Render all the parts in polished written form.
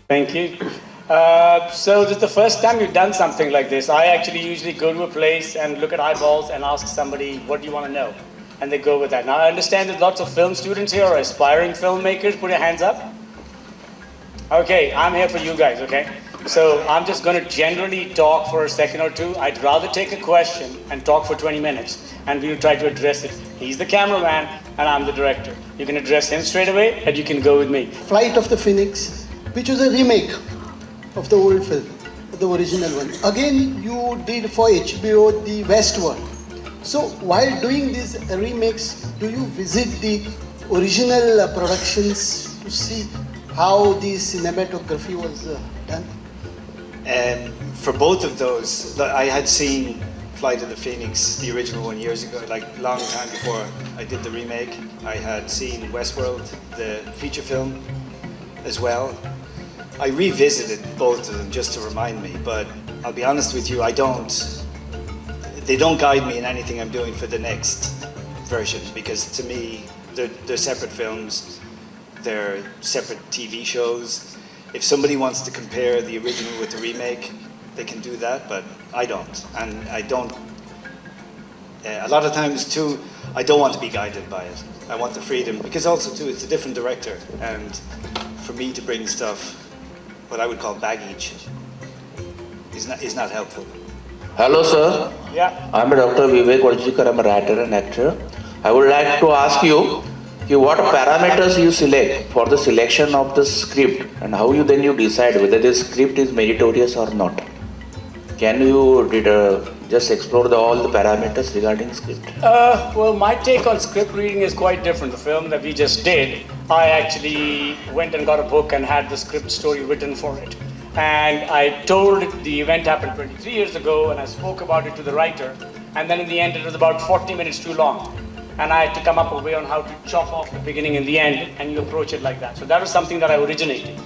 Thank you. So this is the first time you've done something like this. I actually usually go to a place and look at eyeballs and ask somebody, what do you want to know? And they go with that. Now I understand there's lots of film students here or aspiring filmmakers. Put your hands up. Okay, I'm here for you guys, okay? So I'm just going to generally talk for a second or two. I'd rather take a question and talk for 20 minutes, and we'll try to address it. He's the cameraman, and I'm the director. You can address him straight away, and you can go with me. Flight of the Phoenix, which was a remake of the old film, the original one. Again, you did for HBO the Westworld. So while doing these remakes, do you visit the original productions to see how the cinematography was done? For both of those, I had seen Flight of the Phoenix, the original one, years ago, like long time before I did the remake. I had seen Westworld, the feature film, as well. I revisited both of them just to remind me, but I'll be honest with you, they don't guide me in anything I'm doing for the next version, because to me, they're separate films, they're separate TV shows. If somebody wants to compare the original with the remake, they can do that, but I don't. And I don't, a lot of times too, I don't want to be guided by it. I want the freedom, because also too, it's a different director, and for me to bring stuff, what I would call baggage, is not helpful. Hello, sir. Yeah. I'm Dr. Vivek Varjikar. I'm a writer and actor. I would like to ask you what parameters you select for the selection of the script, and how you decide whether the script is meritorious or not. Can you just explore all the parameters regarding script? Well, my take on script reading is quite different. The film that we just did, I actually went and got a book and had the script story written for it. And I told it, the event happened 23 years ago, and I spoke about it to the writer. And then in the end, it was about 40 minutes too long. And I had to come up with a way on how to chop off the beginning and the end, and you approach it like that. So that was something that I originated.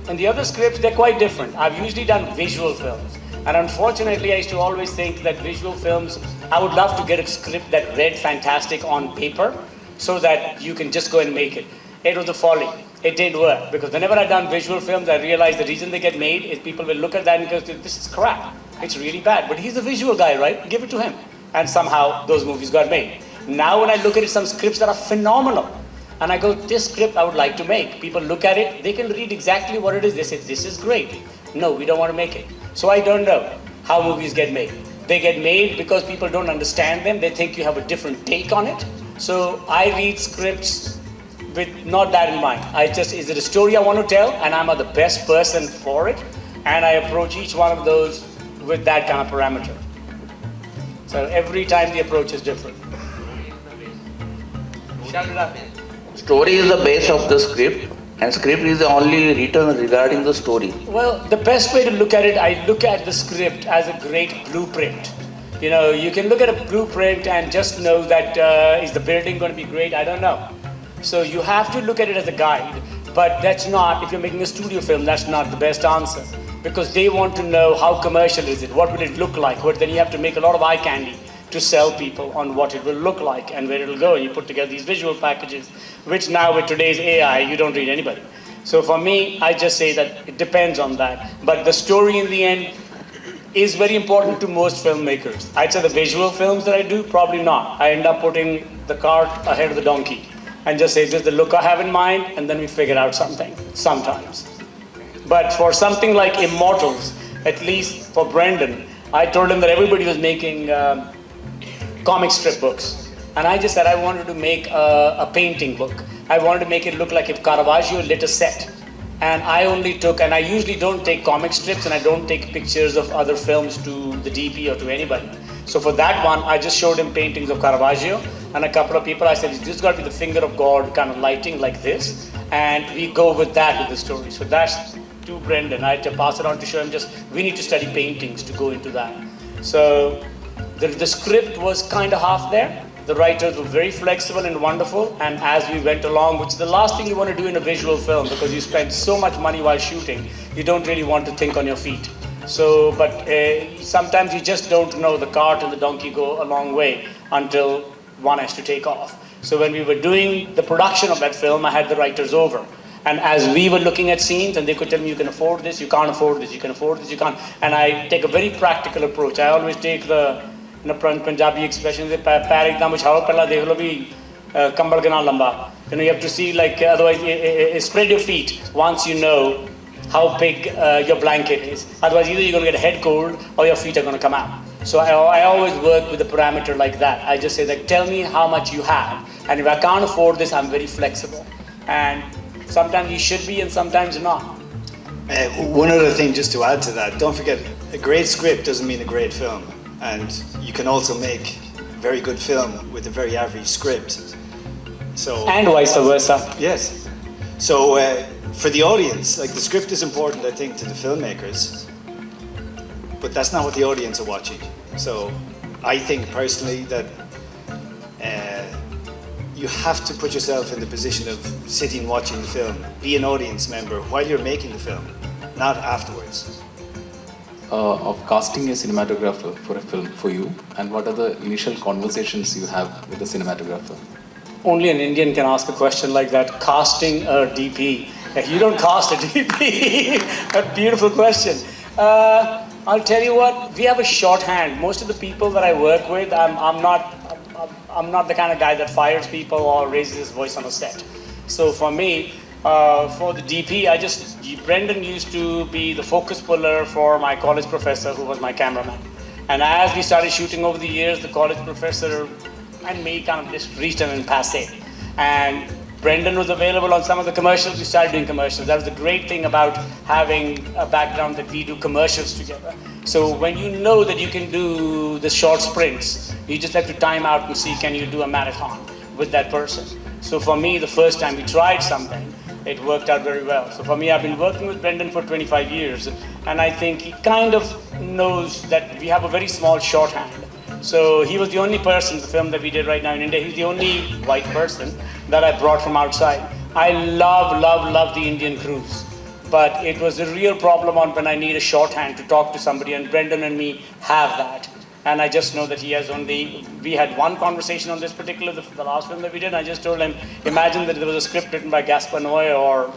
And the other scripts, they're quite different. I've usually done visual films. And unfortunately, I used to always think that visual films, I would love to get a script that read fantastic on paper so that you can just go and make it. It was a folly. It didn't work. Because whenever I've done visual films, I realized the reason they get made is people will look at that and go, this is crap. It's really bad. But he's a visual guy, right? Give it to him. And somehow those movies got made. Now when I look at it, some scripts that are phenomenal, and I go, this script I would like to make. People look at it, they can read exactly what it is. They say, this is great. No, we don't want to make it. So I don't know how movies get made. They get made because people don't understand them. They think you have a different take on it. So I read scripts with not that in mind. Is it a story I want to tell? And I'm the best person for it. And I approach each one of those with that kind of parameter. So every time the approach is different. Shut it up. Story is the base of the script, and script is only written regarding the story. Well, the best way to look at it, I look at the script as a great blueprint. You know, you can look at a blueprint and just know that is the building going to be great? I don't know. So you have to look at it as a guide, but that's not, if you're making a studio film, that's not the best answer. Because they want to know how commercial is it, what will it look like, then you have to make a lot of eye candy to sell people on what it will look like and where it'll go. And you put together these visual packages, which now with today's AI, you don't read anybody. So for me, I just say that it depends on that. But the story in the end is very important to most filmmakers. I'd say the visual films that I do, probably not. I end up putting the cart ahead of the donkey and just say, this is the look I have in mind, and then we figure out something, sometimes. But for something like Immortals, at least for Brendan, I told him that everybody was making comic strip books. And I just said I wanted to make a painting book. I wanted to make it look like if Caravaggio lit a set. And I only took, and I usually don't take comic strips and I don't take pictures of other films to the DP or to anybody. So for that one, I just showed him paintings of Caravaggio and a couple of people. I said, this has got to be the finger of God kind of lighting like this. And we go with that with the story. So that's to Brendan. I had to pass it on to show him we need to study paintings to go into that. So the script was kind of half there. The writers were very flexible and wonderful, and as we went along, which is the last thing you want to do in a visual film, because you spend so much money while shooting, you don't really want to think on your feet. So, but sometimes you just don't know. The cart and the donkey go a long way until one has to take off. So when we were doing the production of that film, I had the writers over, And as we were looking at scenes, and they could tell me, you can afford this, you can't afford this, you can afford this, you can't. And I take a very practical approach. I always take the Punjabi expression, "Pair ekdam bichhao, pehla dekh lo bhi kambal ke naal lamba." You have to see, like, otherwise, spread your feet once you know how big your blanket is. Otherwise, either you're going to get a head cold or your feet are going to come out. So I always work with a parameter like that. I just say that, tell me how much you have. And if I can't afford this, I'm very flexible. And sometimes you should be and sometimes not. One other thing just to add to that, don't forget, a great script doesn't mean a great film. And you can also make a very good film with a very average script. So, And vice versa. yes. So for the audience, like, the script is important, I think, to the filmmakers, but that's not what the audience are watching. So I think personally that you have to put yourself in the position of sitting watching the film, be an audience member while you're making the film, not afterwards. Of casting a cinematographer for a film for you, and what are the initial conversations you have with the cinematographer? Only an Indian can ask a question like that, casting a DP. You don't cast a DP. A beautiful question. I'll tell you what, we have a shorthand. Most of the people that I work with, I'm not the kind of guy that fires people or raises his voice on a set. So for me, for the DP, Brendan used to be the focus puller for my college professor, who was my cameraman. And as we started shooting over the years, the college professor and me kind of just reached an impasse. And Brendan was available on some of the commercials. We started doing commercials. That was the great thing about having a background that we do commercials together. So when you know that you can do the short sprints, you just have to time out and see, can you do a marathon with that person? So for me, the first time we tried something, it worked out very well. So for me, I've been working with Brendan for 25 years, and I think he kind of knows that we have a very small shorthand. So he was the only person, the film that we did right now in India, he's the only white person that I brought from outside. I love the Indian crews. But it was a real problem on when I need a shorthand to talk to somebody, and Brendan and me have that. And I just know that he has we had one conversation on this particular, the last film that we did, and I just told him, imagine that there was a script written by Gaspar Noé or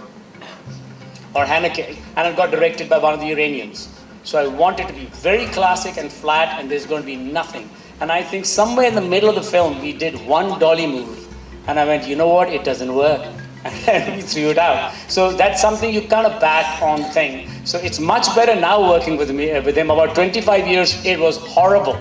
Haneke, and it got directed by one of the Iranians. So I want it to be very classic and flat, and there's going to be nothing. And I think somewhere in the middle of the film, we did one dolly move. And I went, you know what, it doesn't work. And we threw it out. So that's something you kind of back on thing. So it's much better now working with him. About 25 years, it was horrible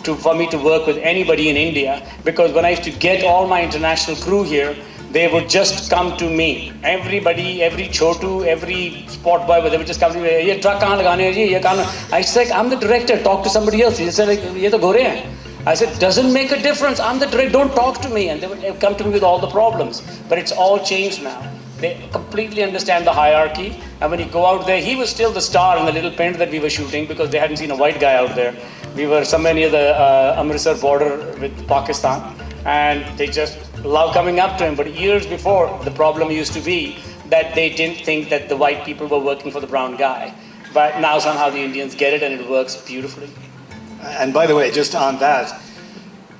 for me to work with anybody in India, because when I used to get all my international crew here, they would just come to me. Everybody, every chotu, every spot boy, they would just come to me, "Ye truck kahan lagane hai ji? Ye kahan?" I said, I'm the director, talk to somebody else. He said, "Ye to gore hain." I said, doesn't make a difference. I'm the director, don't talk to me. And they would come to me with all the problems. But it's all changed now. They completely understand the hierarchy. And when you go out there, he was still the star in the little tent that we were shooting, because they hadn't seen a white guy out there. We were somewhere near the Amritsar border with Pakistan. And they just love coming up to him. But years before, the problem used to be that they didn't think that the white people were working for the brown guy. But now somehow the Indians get it, and it works beautifully. And by the way, just on that,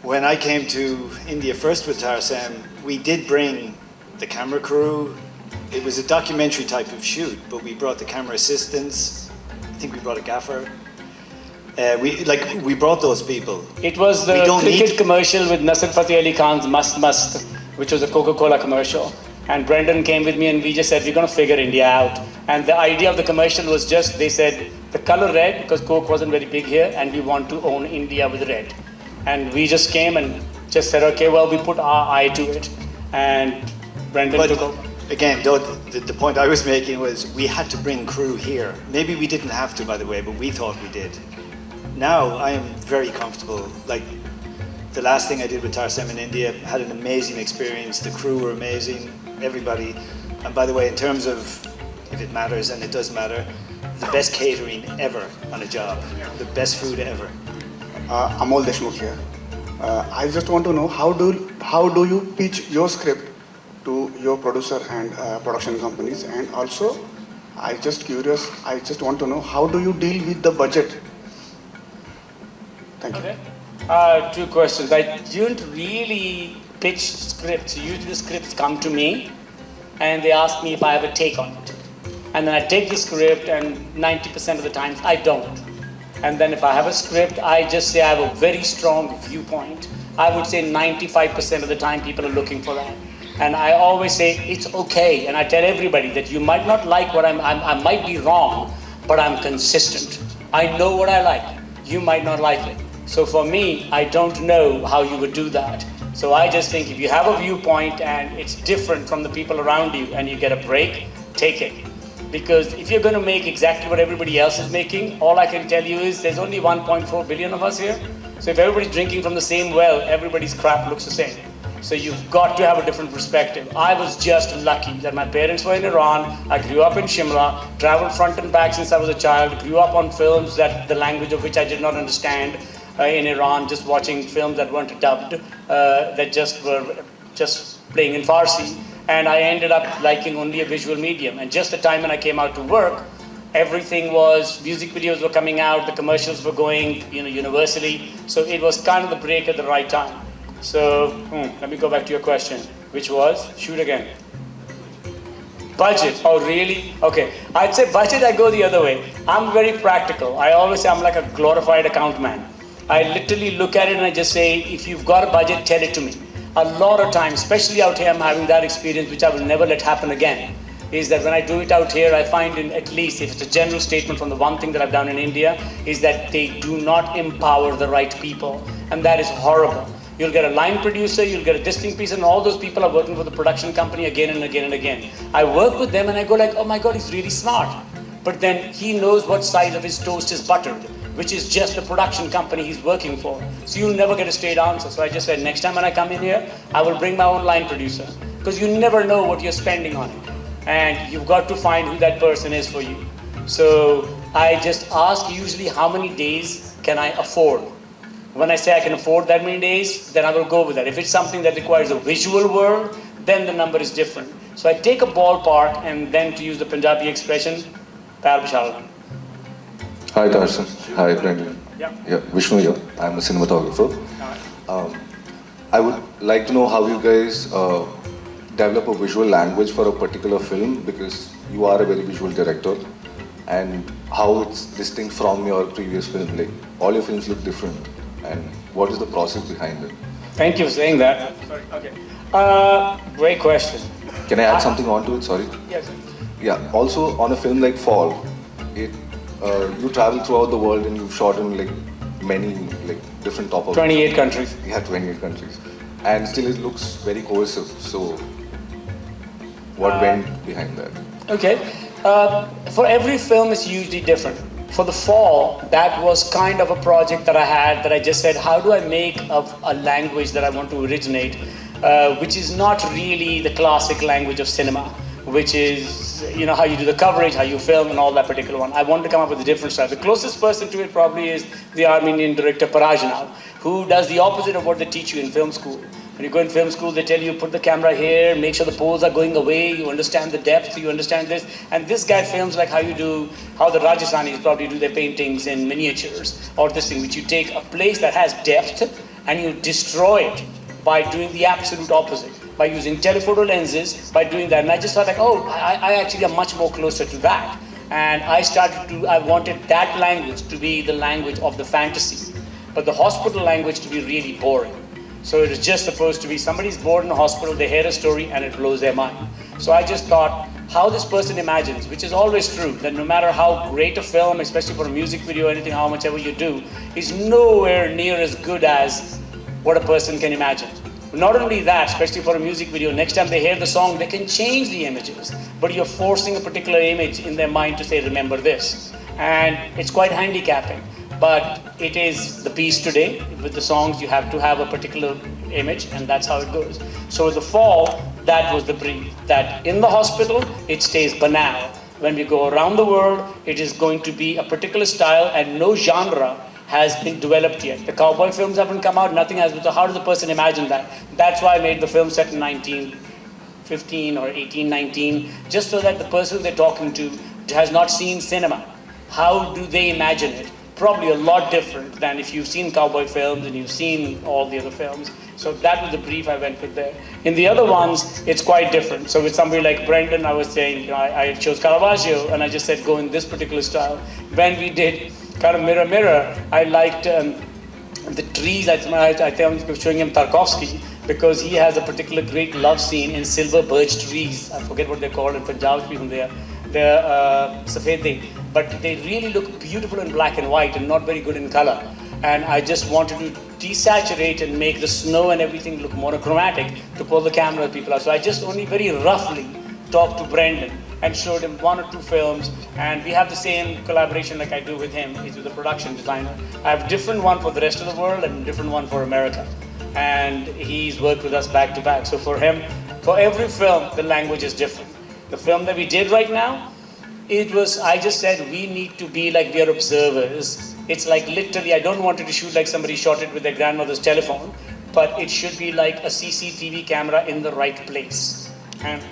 when I came to India first with Tarsem, we did bring the camera crew. It was a documentary type of shoot, but we brought the camera assistants. I think we brought a gaffer. We brought those people. It was the cricket commercial with Nasir Fateh Ali Khan's Mast Mast, which was a Coca-Cola commercial. And Brendan came with me, and we just said, we're going to figure India out. And the idea of the commercial was just, they said, the color red, because Coke wasn't very big here, and we want to own India with red. And we just came and just said, okay, well, we put our eye to it. And Brendan took over. Again, the point I was making was we had to bring crew here. Maybe we didn't have to, by the way, but we thought we did. Now I am very comfortable. Like, the last thing I did with Tarsem in India, had an amazing experience. The crew were amazing, everybody. And by the way, in terms of, if it matters, and it does matter, the best catering ever on a job, the best food ever. Amol Deshmukh here. I just want to know, how do you pitch your script to your producer and production companies? And also, I just want to know, how do you deal with the budget? Thank you. Okay. 2 questions. I don't really pitch scripts. Usually the scripts come to me, and they ask me if I have a take on it. And then I take the script, and 90% of the times I don't. And then if I have a script, I just say I have a very strong viewpoint. I would say 95% of the time people are looking for that. And I always say it's okay. And I tell everybody that you might not like what I might be wrong, but I'm consistent. I know what I like. You might not like it. So for me, I don't know how you would do that. So I just think if you have a viewpoint and it's different from the people around you and you get a break, take it. Because if you're going to make exactly what everybody else is making, all I can tell you is there's only 1.4 billion of us here. So if everybody's drinking from the same well, everybody's crap looks the same. So you've got to have a different perspective. I was just lucky that my parents were in Iran. I grew up in Shimla, traveled front and back since I was a child, grew up on films that the language of which I did not understand in Iran, just watching films that weren't dubbed, that just were just playing in Farsi. And I ended up liking only a visual medium. And just the time when I came out to work, everything was, music videos were coming out, the commercials were going, universally. So it was kind of the break at the right time. So, let me go back to your question, which was, shoot again. Budget, oh really? Okay, I'd say budget, I go the other way. I'm very practical. I always say I'm like a glorified account man. I literally look at it and I just say, if you've got a budget, tell it to me. A lot of times, especially out here, I'm having that experience, which I will never let happen again, is that when I do it out here, I find at least, if it's a general statement from the one thing that I've done in India, is that they do not empower the right people. And that is horrible. You'll get a line producer, you'll get a distinct piece, and all those people are working for the production company again and again and again. I work with them and I go like, oh my God, he's really smart. But then he knows what side of his toast is buttered, which is just the production company he's working for. So you'll never get a straight answer. So I just said, next time when I come in here, I will bring my own line producer. Because you never know what you're spending on it. And you've got to find who that person is for you. So I just ask usually how many days can I afford. When I say I can afford that many days, then I will go with that. If it's something that requires a visual world, then the number is different. So I take a ballpark, and then to use the Punjabi expression, Pyar Bishal. Hi Tarsem. Hi Brendan. Yeah. Vishnu here. I'm a cinematographer. I would like to know how you guys develop a visual language for a particular film, because you are a very visual director, and how it's distinct from your previous film. Like all your films look different, and what is the process behind it? Thank you for saying that. Sorry. Okay. Great question. Can I add something onto it? Sorry. Yes. Yeah. Also, on a film like Fall, you travel throughout the world and you've shot in like many different top of 28 countries. Yeah, 28 countries, and still it looks very cohesive. So, what went behind that? Okay. For every film, it's usually different. For The Fall, that was kind of a project that I had, that I just said, how do I make a language that I want to originate, which is not really the classic language of cinema, which is, how you do the coverage, how you film, and all that particular one. I wanted to come up with a different style. The closest person to it probably is the Armenian director Parajanav, who does the opposite of what they teach you in film school. When you go in film school, they tell you, put the camera here, make sure the poles are going away, you understand the depth, you understand this. And this guy films like how the Rajasthanis probably do their paintings in miniatures, or this thing, which you take a place that has depth and you destroy it by doing the absolute opposite, by using telephoto lenses, by doing that. And I just thought like, I actually am much more closer to that. And I wanted that language to be the language of the fantasy, but the hospital language to be really boring. So it is just supposed to be somebody's bored in the hospital, they hear a story and it blows their mind. So I just thought how this person imagines, which is always true, that no matter how great a film, especially for a music video or anything, how much ever you do, is nowhere near as good as what a person can imagine. Not only that, especially for a music video, next time they hear the song, they can change the images, but you're forcing a particular image in their mind to say, remember this. And it's quite handicapping. But it is the piece today. With the songs, you have to have a particular image, and that's how it goes. So with The Fall, that was the brief. That in the hospital, it stays banal. When we go around the world, it is going to be a particular style, and no genre has been developed yet. The cowboy films haven't come out, nothing has been. So how does the person imagine that? That's why I made the film set in 1915 or 1819, just so that the person they're talking to has not seen cinema. How do they imagine it? probably a lot different than if you've seen cowboy films and you've seen all the other films. So that was the brief I went with there. In the other ones, it's quite different. So with somebody like Brendan, I was saying, you know, I chose Caravaggio, and I just said, go in this particular style. When we did kind of Mirror, Mirror, I liked the trees. I think I was showing him Tarkovsky, because he has a particular great love scene in silver birch trees. I forget what they're called in Punjab, people there. They're safedi, but they really look beautiful in black and white and not very good in color. And I just wanted to desaturate and make the snow and everything look monochromatic to pull the camera people out. So I just only very roughly talked to Brendan and showed him 1 or 2 films, and we have the same collaboration like I do with him. He's the production designer. I have a different one for the rest of the world and a different one for America. And he's worked with us back to back. So for him, for every film, the language is different. The film that we did right now, I just said we need to be like we are observers. It's like literally, I don't want it to shoot like somebody shot it with their grandmother's telephone, but it should be like a CCTV camera in the right place. And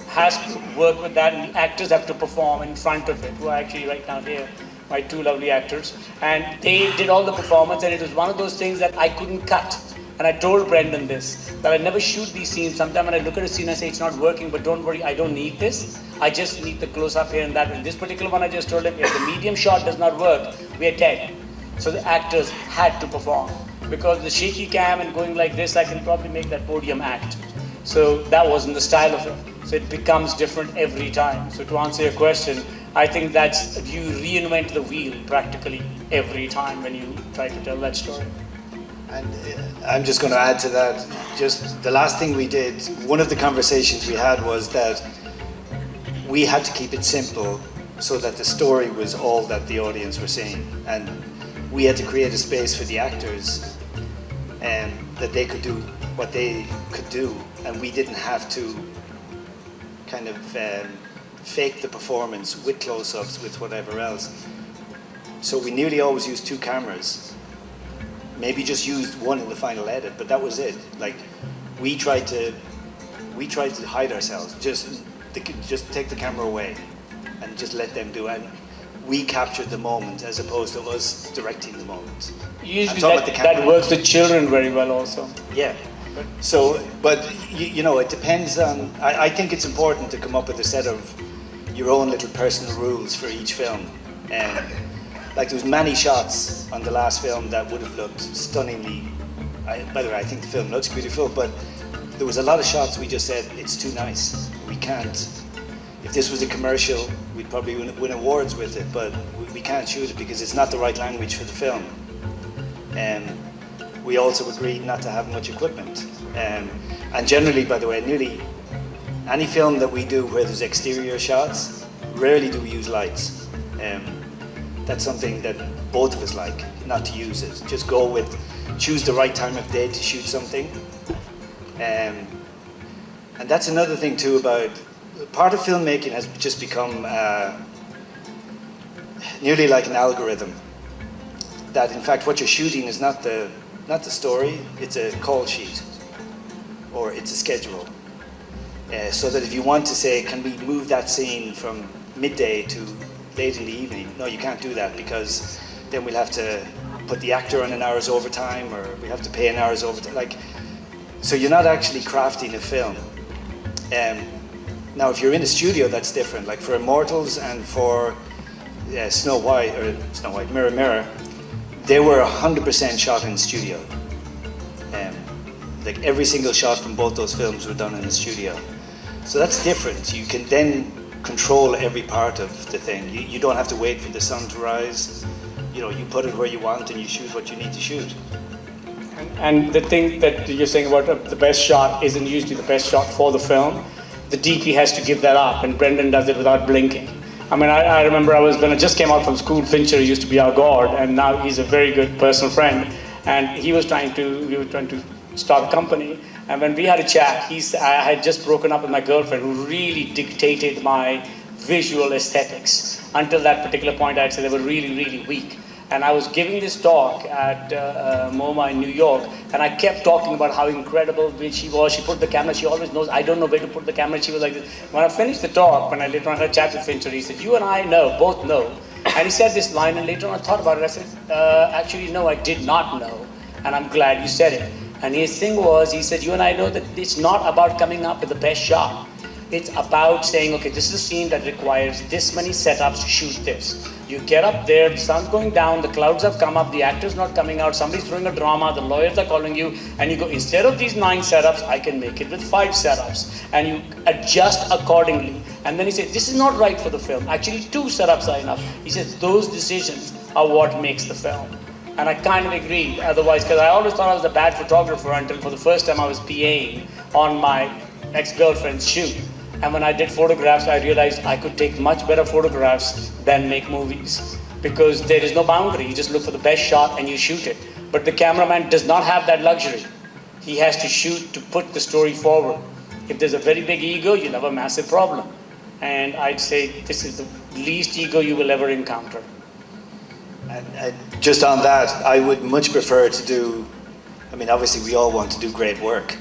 has to work with that, and the actors have to perform in front of it, who are actually right now here, my 2 lovely actors. And they did all the performance, and it was one of those things that I couldn't cut. And I told Brendan this, that I never shoot these scenes. Sometimes when I look at a scene, I say, it's not working, but don't worry, I don't need this. I just need the close-up here and that. In this particular one, I just told him, if the medium shot does not work, we are dead. So the actors had to perform. Because the shaky cam and going like this, I can probably make that podium act. So that wasn't the style of it. So it becomes different every time. So to answer your question, I think that's, you reinvent the wheel practically every time when you try to tell that story. And I'm just going to add to that, just the last thing we did, one of the conversations we had was that we had to keep it simple so that the story was all that the audience were seeing. And we had to create a space for the actors that they could do what they could do, and we didn't have to kind of fake the performance with close-ups, with whatever else. So we nearly always used 2 cameras. Maybe just used 1 in the final edit, but that was it. Like, we tried to hide ourselves. Just take the camera away and just let them do it. And we captured the moment as opposed to us directing the moment. Usually that works with children very well also. Yeah. So, but you know, it depends on. I think it's important to come up with a set of your own little personal rules for each film. Like there was many shots on the last film that would have looked stunningly. By the way, I think the film looks beautiful, but there was a lot of shots we just said, it's too nice. We can't. If this was a commercial, we'd probably win awards with it, but we can't shoot it because it's not the right language for the film. We also agreed not to have much equipment. And generally, by the way, nearly any film that we do where there's exterior shots, rarely do we use lights. That's something that both of us like, not to use it. Just choose the right time of day to shoot something. And that's another thing too about, part of filmmaking has just become nearly like an algorithm. That in fact what you're shooting is not the story, it's a call sheet or it's a schedule. So that if you want to say, can we move that scene from midday to late in the evening? No, you can't do that because then we'll have to put the actor on an hour's overtime or we have to pay an hour's overtime. So you're not actually crafting a film. Now if you're in a studio, that's different. Like for Immortals and for Snow White, Mirror, Mirror, they were 100% shot in the studio. Like every single shot from both those films were done in the studio. So that's different. You can then control every part of the thing. You don't have to wait for the sun to rise. You know, you put it where you want and you shoot what you need to shoot. And the thing that you're saying about the best shot isn't usually the best shot for the film. The DP has to give that up, and Brendan does it without blinking. I mean, I remember when I just came out from school, Fincher used to be our god, and now he's a very good personal friend. And we were trying to start a company. And when we had a chat, I had just broken up with my girlfriend, who really dictated my visual aesthetics. Until that particular point, I'd say they were really, really weak. And I was giving this talk at MoMA in New York, and I kept talking about how incredible she was. She put the camera, she always knows, I don't know where to put the camera. She was like this. When I finished the talk, when I later on had a chat with Fincher, he said, you and I both know, And he said this line, and later on I thought about it. I said, actually, no, I did not know, and I'm glad you said it. And his thing was, he said, you and I know that it's not about coming up with the best shot. It's about saying, okay, this is a scene that requires this many setups to shoot this. You get up there, the sun's going down, the clouds have come up, the actor's not coming out, somebody's throwing a drama, the lawyers are calling you, and you go, instead of these 9 setups, I can make it with 5 setups. And you adjust accordingly. And then he said, this is not right for the film. Actually, 2 setups are enough. He says, those decisions are what makes the film. And I kind of agreed, otherwise, because I always thought I was a bad photographer until for the first time I was PAing on my ex-girlfriend's shoot. And when I did photographs, I realized I could take much better photographs than make movies. Because there is no boundary, you just look for the best shot and you shoot it. But the cameraman does not have that luxury. He has to shoot to put the story forward. If there's a very big ego, you'll have a massive problem. And I'd say this is the least ego you will ever encounter. And just on that, I would much prefer to do, I mean, obviously we all want to do great work,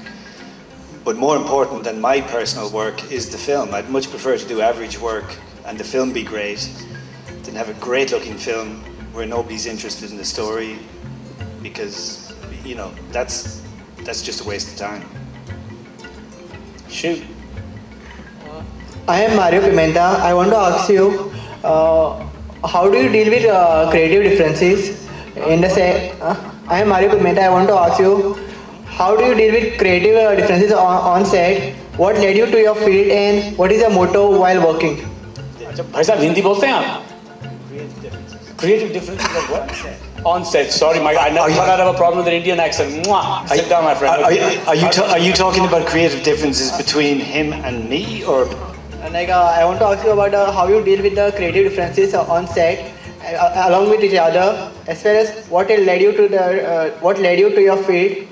but more important than my personal work is the film. I'd much prefer to do average work and the film be great than have a great looking film where nobody's interested in the story, because, you know, that's just a waste of time. Shoot. I am Mario Pimenta. I want to ask you, how do you deal with creative differences? In the I am Mario Pimenta. I want to ask you, how do you deal with creative differences on set? What led you to your field, and what is your motto while working? भाई साहब हिंदी बोलते हैं आप? Creative differences of what? On set. Sorry, Mike. I never thought I'd have a problem with an Indian accent. Mwah. Sit down, my friend. Are you talking about creative differences between him and me, or? I want to ask you about how you deal with the creative differences on set, along with each other, as well as what led you to your field,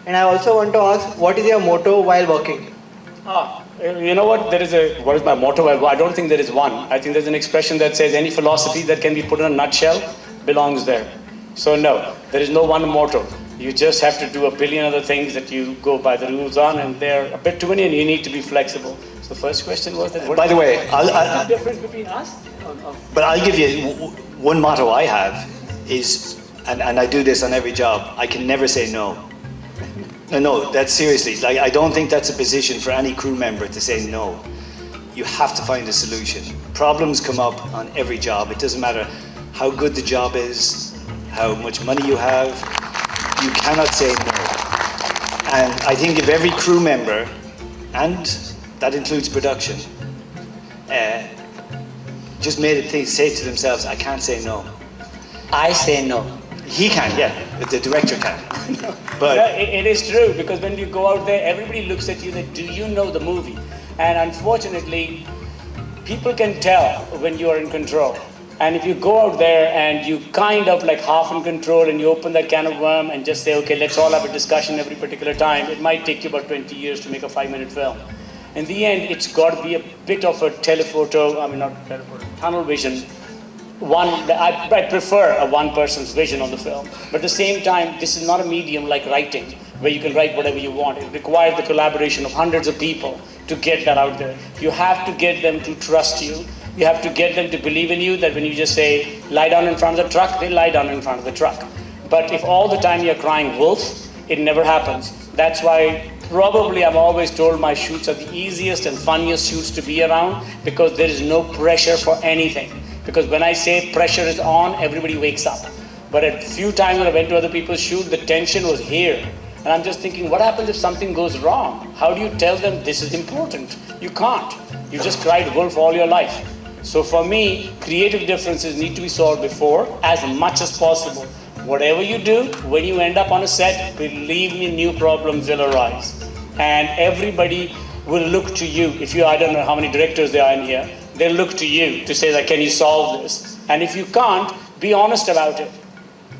and I also want to ask, what is your motto while working? You know what? What is my motto? I don't think there is one. I think there's an expression that says any philosophy that can be put in a nutshell belongs there. So no, there is no one motto. You just have to do a billion other things that you go by the rules on, and they're a bit too many, and you need to be flexible. So the first question was that. By the way, the difference between us? But I'll give you one motto I have is, and I do this on every job, I can never say no. No, that's seriously. Like, I don't think that's a position for any crew member to say no. You have to find a solution. Problems come up on every job. It doesn't matter how good the job is, how much money you have. You cannot say no. And I think if every crew member, and that includes production, just made it say to themselves, I can't say no. I say no. He can, yeah, but the director can. But no, it is true, because when you go out there, everybody looks at you that, do you know the movie? And unfortunately, people can tell when you are in control. And if you go out there and you kind of like half in control and you open that can of worm and just say, okay, let's all have a discussion every particular time, it might take you about 20 years to make a 5-minute film. In the end, it's got to be a bit of a tunnel vision. I prefer a one person's vision on the film. But at the same time, this is not a medium like writing, where you can write whatever you want. It requires the collaboration of hundreds of people to get that out there. You have to get them to trust you. You have to get them to believe in you, that when you just say, lie down in front of the truck, they lie down in front of the truck. But if all the time you're crying wolf, it never happens. That's why probably I'm always told my shoots are the easiest and funniest shoots to be around, because there is no pressure for anything. Because when I say pressure is on, everybody wakes up. But a few times when I went to other people's shoot, the tension was here. And I'm just thinking, what happens if something goes wrong? How do you tell them this is important? You can't. You just cried wolf all your life. So for me, creative differences need to be solved before, as much as possible. Whatever you do, when you end up on a set, believe me, new problems will arise. And everybody will look to you. If you, I don't know how many directors there are in here, they'll look to you to say that, can you solve this? And if you can't, be honest about it.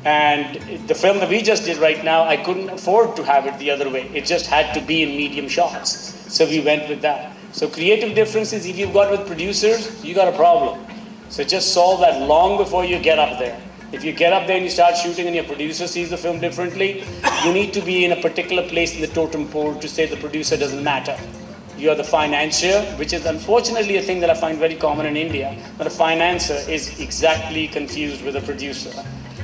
And the film that we just did right now, I couldn't afford to have it the other way. It just had to be in medium shots. So we went with that. So creative differences, if you've got with producers, you got a problem. So just solve that long before you get up there. If you get up there and you start shooting and your producer sees the film differently, you need to be in a particular place in the totem pole to say the producer doesn't matter. You are the financier, which is unfortunately a thing that I find very common in India. But a financier is exactly confused with a producer.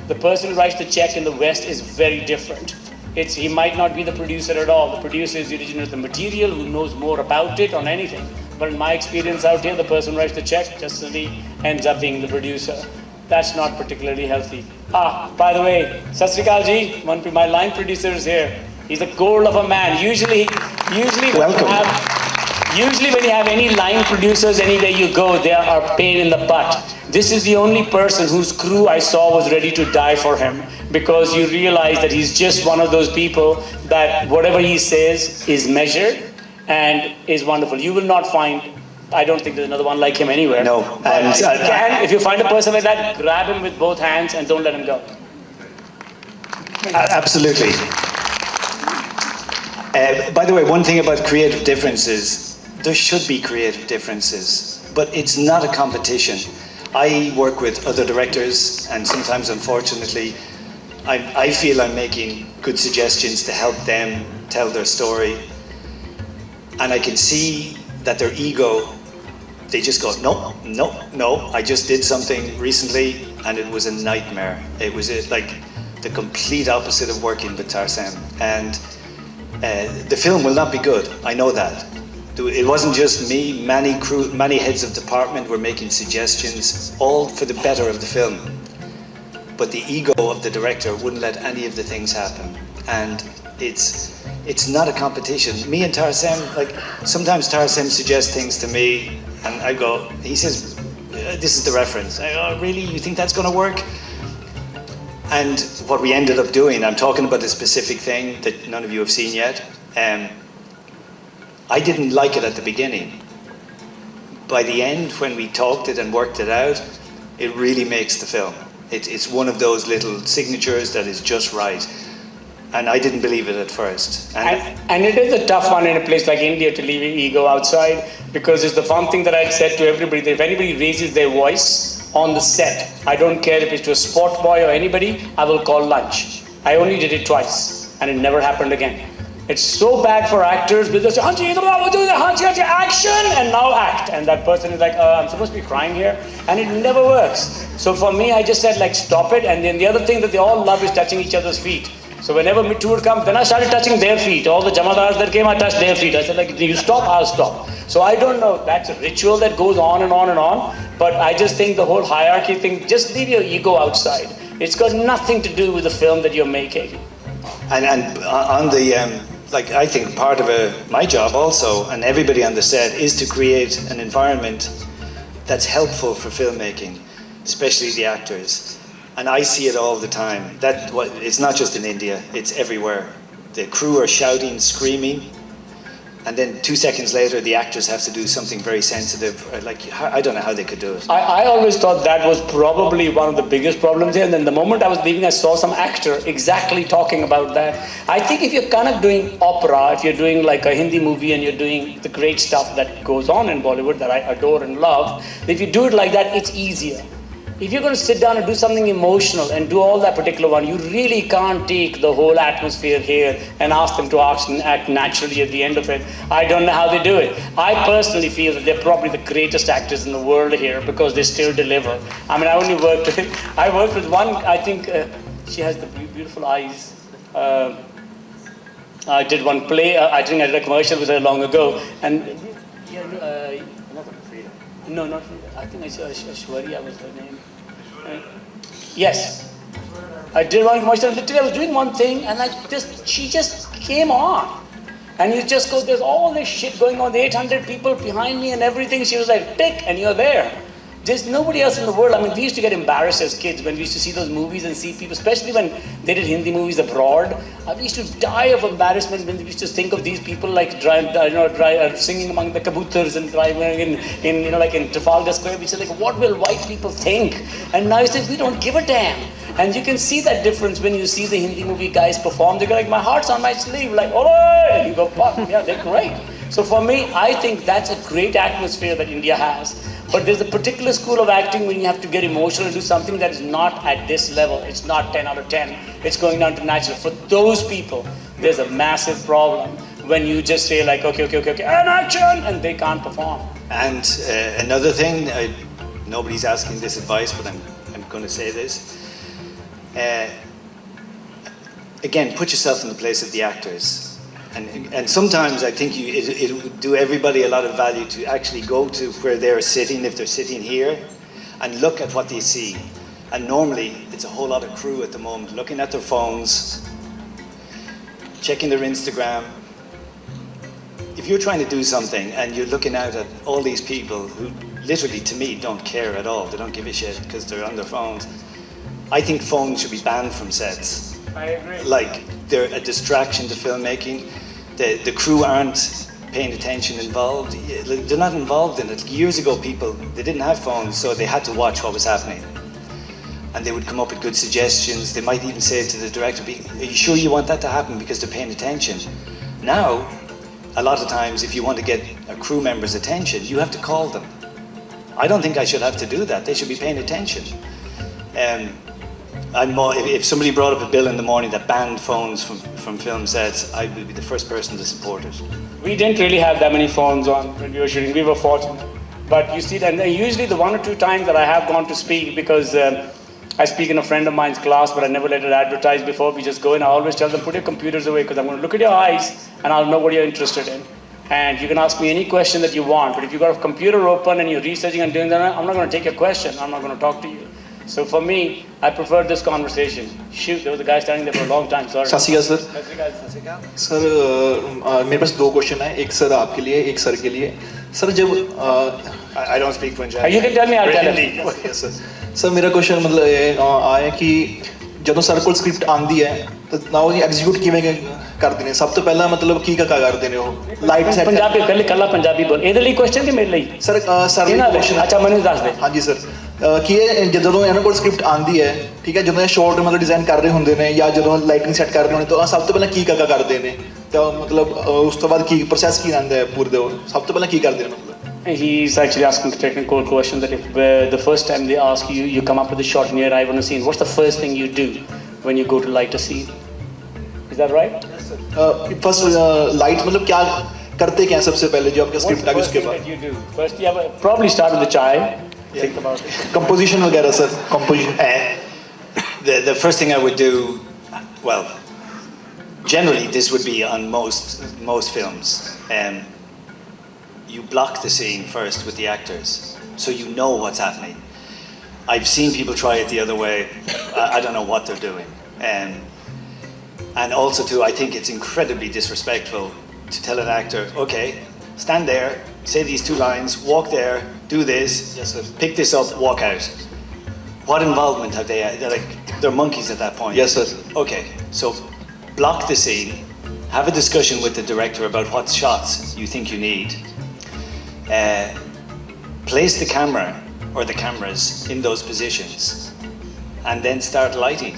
The person who writes the check in the West is very different. He might not be the producer at all. The producer is the originator of the material, who knows more about it on anything. But in my experience out here, the person who writes the check just simply ends up being the producer. That's not particularly healthy. By the way, Sat Sri Akal ji, one of my line producer is here. He's a gold of a man. Usually when you have any line producers anywhere you go, they are a pain in the butt. This is the only person whose crew I saw was ready to die for him, because you realize that he's just one of those people that whatever he says is measured and is wonderful. You will not find, I don't think there's another one like him anywhere. No. And if you find a person like that, grab him with both hands and don't let him go. Absolutely. By the way, one thing about creative differences, there should be creative differences, but it's not a competition. I work with other directors, and sometimes, unfortunately, I feel I'm making good suggestions to help them tell their story, and I can see that their ego, they just go, no, I just did something recently, and it was a nightmare. It was like the complete opposite of working with Tarsem, and the film will not be good, I know that. It wasn't just me, many heads of department were making suggestions, all for the better of the film. But the ego of the director wouldn't let any of the things happen. And it's not a competition. Me and Tarsem, like, sometimes Tarsem suggests things to me, and I go, he says, this is the reference. I go, oh, really? You think that's gonna work? And what we ended up doing, I'm talking about a specific thing that none of you have seen yet. I didn't like it at the beginning. By the end, when we talked it and worked it out, it really makes the film. It's one of those little signatures that is just right. And I didn't believe it at first. And it is a tough one in a place like India to leave your ego outside, because it's the one thing that I'd said to everybody, that if anybody raises their voice on the set, I don't care if it's to a sport boy or anybody, I will call lunch. I only did it twice, and it never happened again. It's so bad for actors because they say, action, and now act. And that person is like, I'm supposed to be crying here. And it never works. So for me, I just said, like, stop it. And then the other thing that they all love is touching each other's feet. So whenever Mittu would come, then I started touching their feet. All the Jamadars that came, I touched their feet. I said, like, you stop, I'll stop. So I don't know, that's a ritual that goes on and on and on. But I just think the whole hierarchy thing, just leave your ego outside. It's got nothing to do with the film that you're making. And on the, like, I think part of my job also, and everybody on the set, is to create an environment that's helpful for filmmaking, especially the actors. And I see it all the time. It's not just in India, it's everywhere. The crew are shouting, screaming, and then 2 seconds later, the actors have to do something very sensitive. Like, I don't know how they could do it. I always thought that was probably one of the biggest problems here. And then the moment I was leaving, I saw some actor exactly talking about that. I think if you're kind of doing opera, if you're doing like a Hindi movie and you're doing the great stuff that goes on in Bollywood that I adore and love, if you do it like that, it's easier. If you're going to sit down and do something emotional and do all that particular one, you really can't take the whole atmosphere here and ask them to act naturally at the end of it. I don't know how they do it. I personally feel that they're probably the greatest actors in the world here because they still deliver. I mean, I worked with one, I think she has the beautiful eyes. I did one play, I think I did a commercial with her long ago. And no, not Frida. I think Ashwarya was her name. Yes. I did one commercial. Literally, I was doing one thing, and she just came on. And you just go, there's all this shit going on, the 800 people behind me and everything. She was like, tick, and you're there. There's nobody else in the world. I mean, we used to get embarrassed as kids when we used to see those movies and see people, especially when they did Hindi movies abroad. We used to die of embarrassment when we used to think of these people like singing among the kabutars and driving in Trafalgar Square. We said, like, what will white people think? And now you say, we don't give a damn. And you can see that difference when you see the Hindi movie guys perform. They go like, my heart's on my sleeve, like, all right. And you go, fuck, yeah, they're great. So for me, I think that's a great atmosphere that India has. But there's a particular school of acting when you have to get emotional and do something that is not at this level. It's not 10 out of 10. It's going down to natural. For those people, there's a massive problem. when you just say like, okay, and action, and they can't perform. And another thing, nobody's asking this advice, but I'm going to say this. Again, put yourself in the place of the actors. And sometimes I think it would do everybody a lot of value to actually go to where they're sitting, if they're sitting here, and look at what they see. And normally, it's a whole lot of crew at the moment looking at their phones, checking their Instagram. If you're trying to do something and you're looking out at all these people who literally, to me, don't care at all, they don't give a shit because they're on their phones, I think phones should be banned from sets. I agree. Like, they're a distraction to filmmaking. The crew aren't paying attention involved. They're not involved in it. Years ago, people, they didn't have phones, so they had to watch what was happening. And they would come up with good suggestions. They might even say to the director, are you sure you want that to happen because they're paying attention? Now, a lot of times, if you want to get a crew member's attention, you have to call them. I don't think I should have to do that. They should be paying attention. If somebody brought up a bill in the morning that banned phones from film sets, I would be the first person to support it. We didn't really have that many phones on when we were shooting. We were fortunate. But you see, and usually the 1 or 2 times that I have gone to speak, because I speak in a friend of mine's class, but I never let it advertise before. We just go in. I always tell them, put your computers away, because I'm going to look at your eyes and I'll know what you're interested in. And you can ask me any question that you want, but if you've got a computer open and you're researching and doing that, I'm not going to take your question. I'm not going to talk to you. So for me, I prefer this conversation. Shoot, there was a guy standing there for a long time. Sorry. सत श्री अकाल sir मेरे पास 2 question है, एक sir आपके लिए, एक sir के लिए. सर जब I don't speak Punjabi. You can tell me, I'll tell him. Yes, sir मेरा क्वेश्चन मतलब आया कि ਜਦੋਂ ਸਰ ਕੋਲ ਸਕ੍ਰਿਪਟ ਆਂਦੀ ਹੈ ਤਾਂ ਨਾ ਉਹ ਐਗਜ਼ੀਕਿਊਟ ਕਿਵੇਂ ਕਰਦੇ ਨੇ? ਸਭ ਤੋਂ ਪਹਿਲਾਂ ਮਤਲਬ ਕੀ ਕਰਦੇ ਨੇ ਉਹ ਲਾਈਟ ਸੈਟ ਪੰਜਾਬੀ ਕੱਲਾ ਪੰਜਾਬੀ ਬੋਲ. ਇਹਦੇ ਲਈ ਕੁਐਸਚਨ ਕਿ ਮੇਰੇ ਲਈ? ਸਰ ਸਰ ਇਹਨਾਂ ਦਾ ਅੱਛਾ ਮੈਨੂੰ ਦੱਸ ਦੇ. ਹਾਂਜੀ ਸਰ ਕਿ ਇਹ ਜਦੋਂ ਇਹਨਾਂ ਕੋਲ ਸਕ੍ਰਿਪਟ ਆਂਦੀ ਹੈ, ਠੀਕ ਹੈ, ਜਦੋਂ ਇਹ ਸ਼ਾਰਟ ਮਤਲਬ ਡਿਜ਼ਾਈਨ ਕਰ ਰਹੇ ਹੁੰਦੇ ਨੇ ਜਾਂ ਜਦੋਂ ਲਾਈਟਿੰਗ ਸੈੱਟ ਕਰ ਰਹੇ ਹੁੰਦੇ ਤਾਂ ਸਭ ਤੋਂ ਪਹਿਲਾਂ ਕੀ ਕਰਦੇ ਨੇ? ਤਾਂ ਮਤਲਬ ਉਸ ਤੋਂ ਬਾਅਦ ਕੀ ਪ੍ਰੋਸੈਸ ਕੀ ਰਹਿੰਦਾ ਹੈ ਪੂਰੇ ਦਾ? ਸਭ ਤੋਂ ਪਹਿਲਾਂ ਕੀ ਕਰਦੇ ਨੇ ਮਤਲਬ? He's actually asking the technical question that if the first time they ask you, you come up with a shot near eye on a scene, what's the first thing you do when you go to light a scene? Is that right? Yes, sir. First, light मतलब क्या करते क्या सबसे पहले जो आपका script आगे उसके बाद? You do first you have probably start with the chai. Think about it. Composition वगैरह sir, composition. The first thing I would do, well, generally this would be on most films. You block the scene first with the actors, so you know what's happening. I've seen people try it the other way. I don't know what they're doing. And also too, I think it's incredibly disrespectful to tell an actor, okay, stand there, say these 2 lines, walk there, do this, pick this up, walk out. What involvement have they had? They're monkeys at that point. Yes, sir. Okay, so block the scene, have a discussion with the director about what shots you think you need. Place the camera or the cameras in those positions and then start lighting.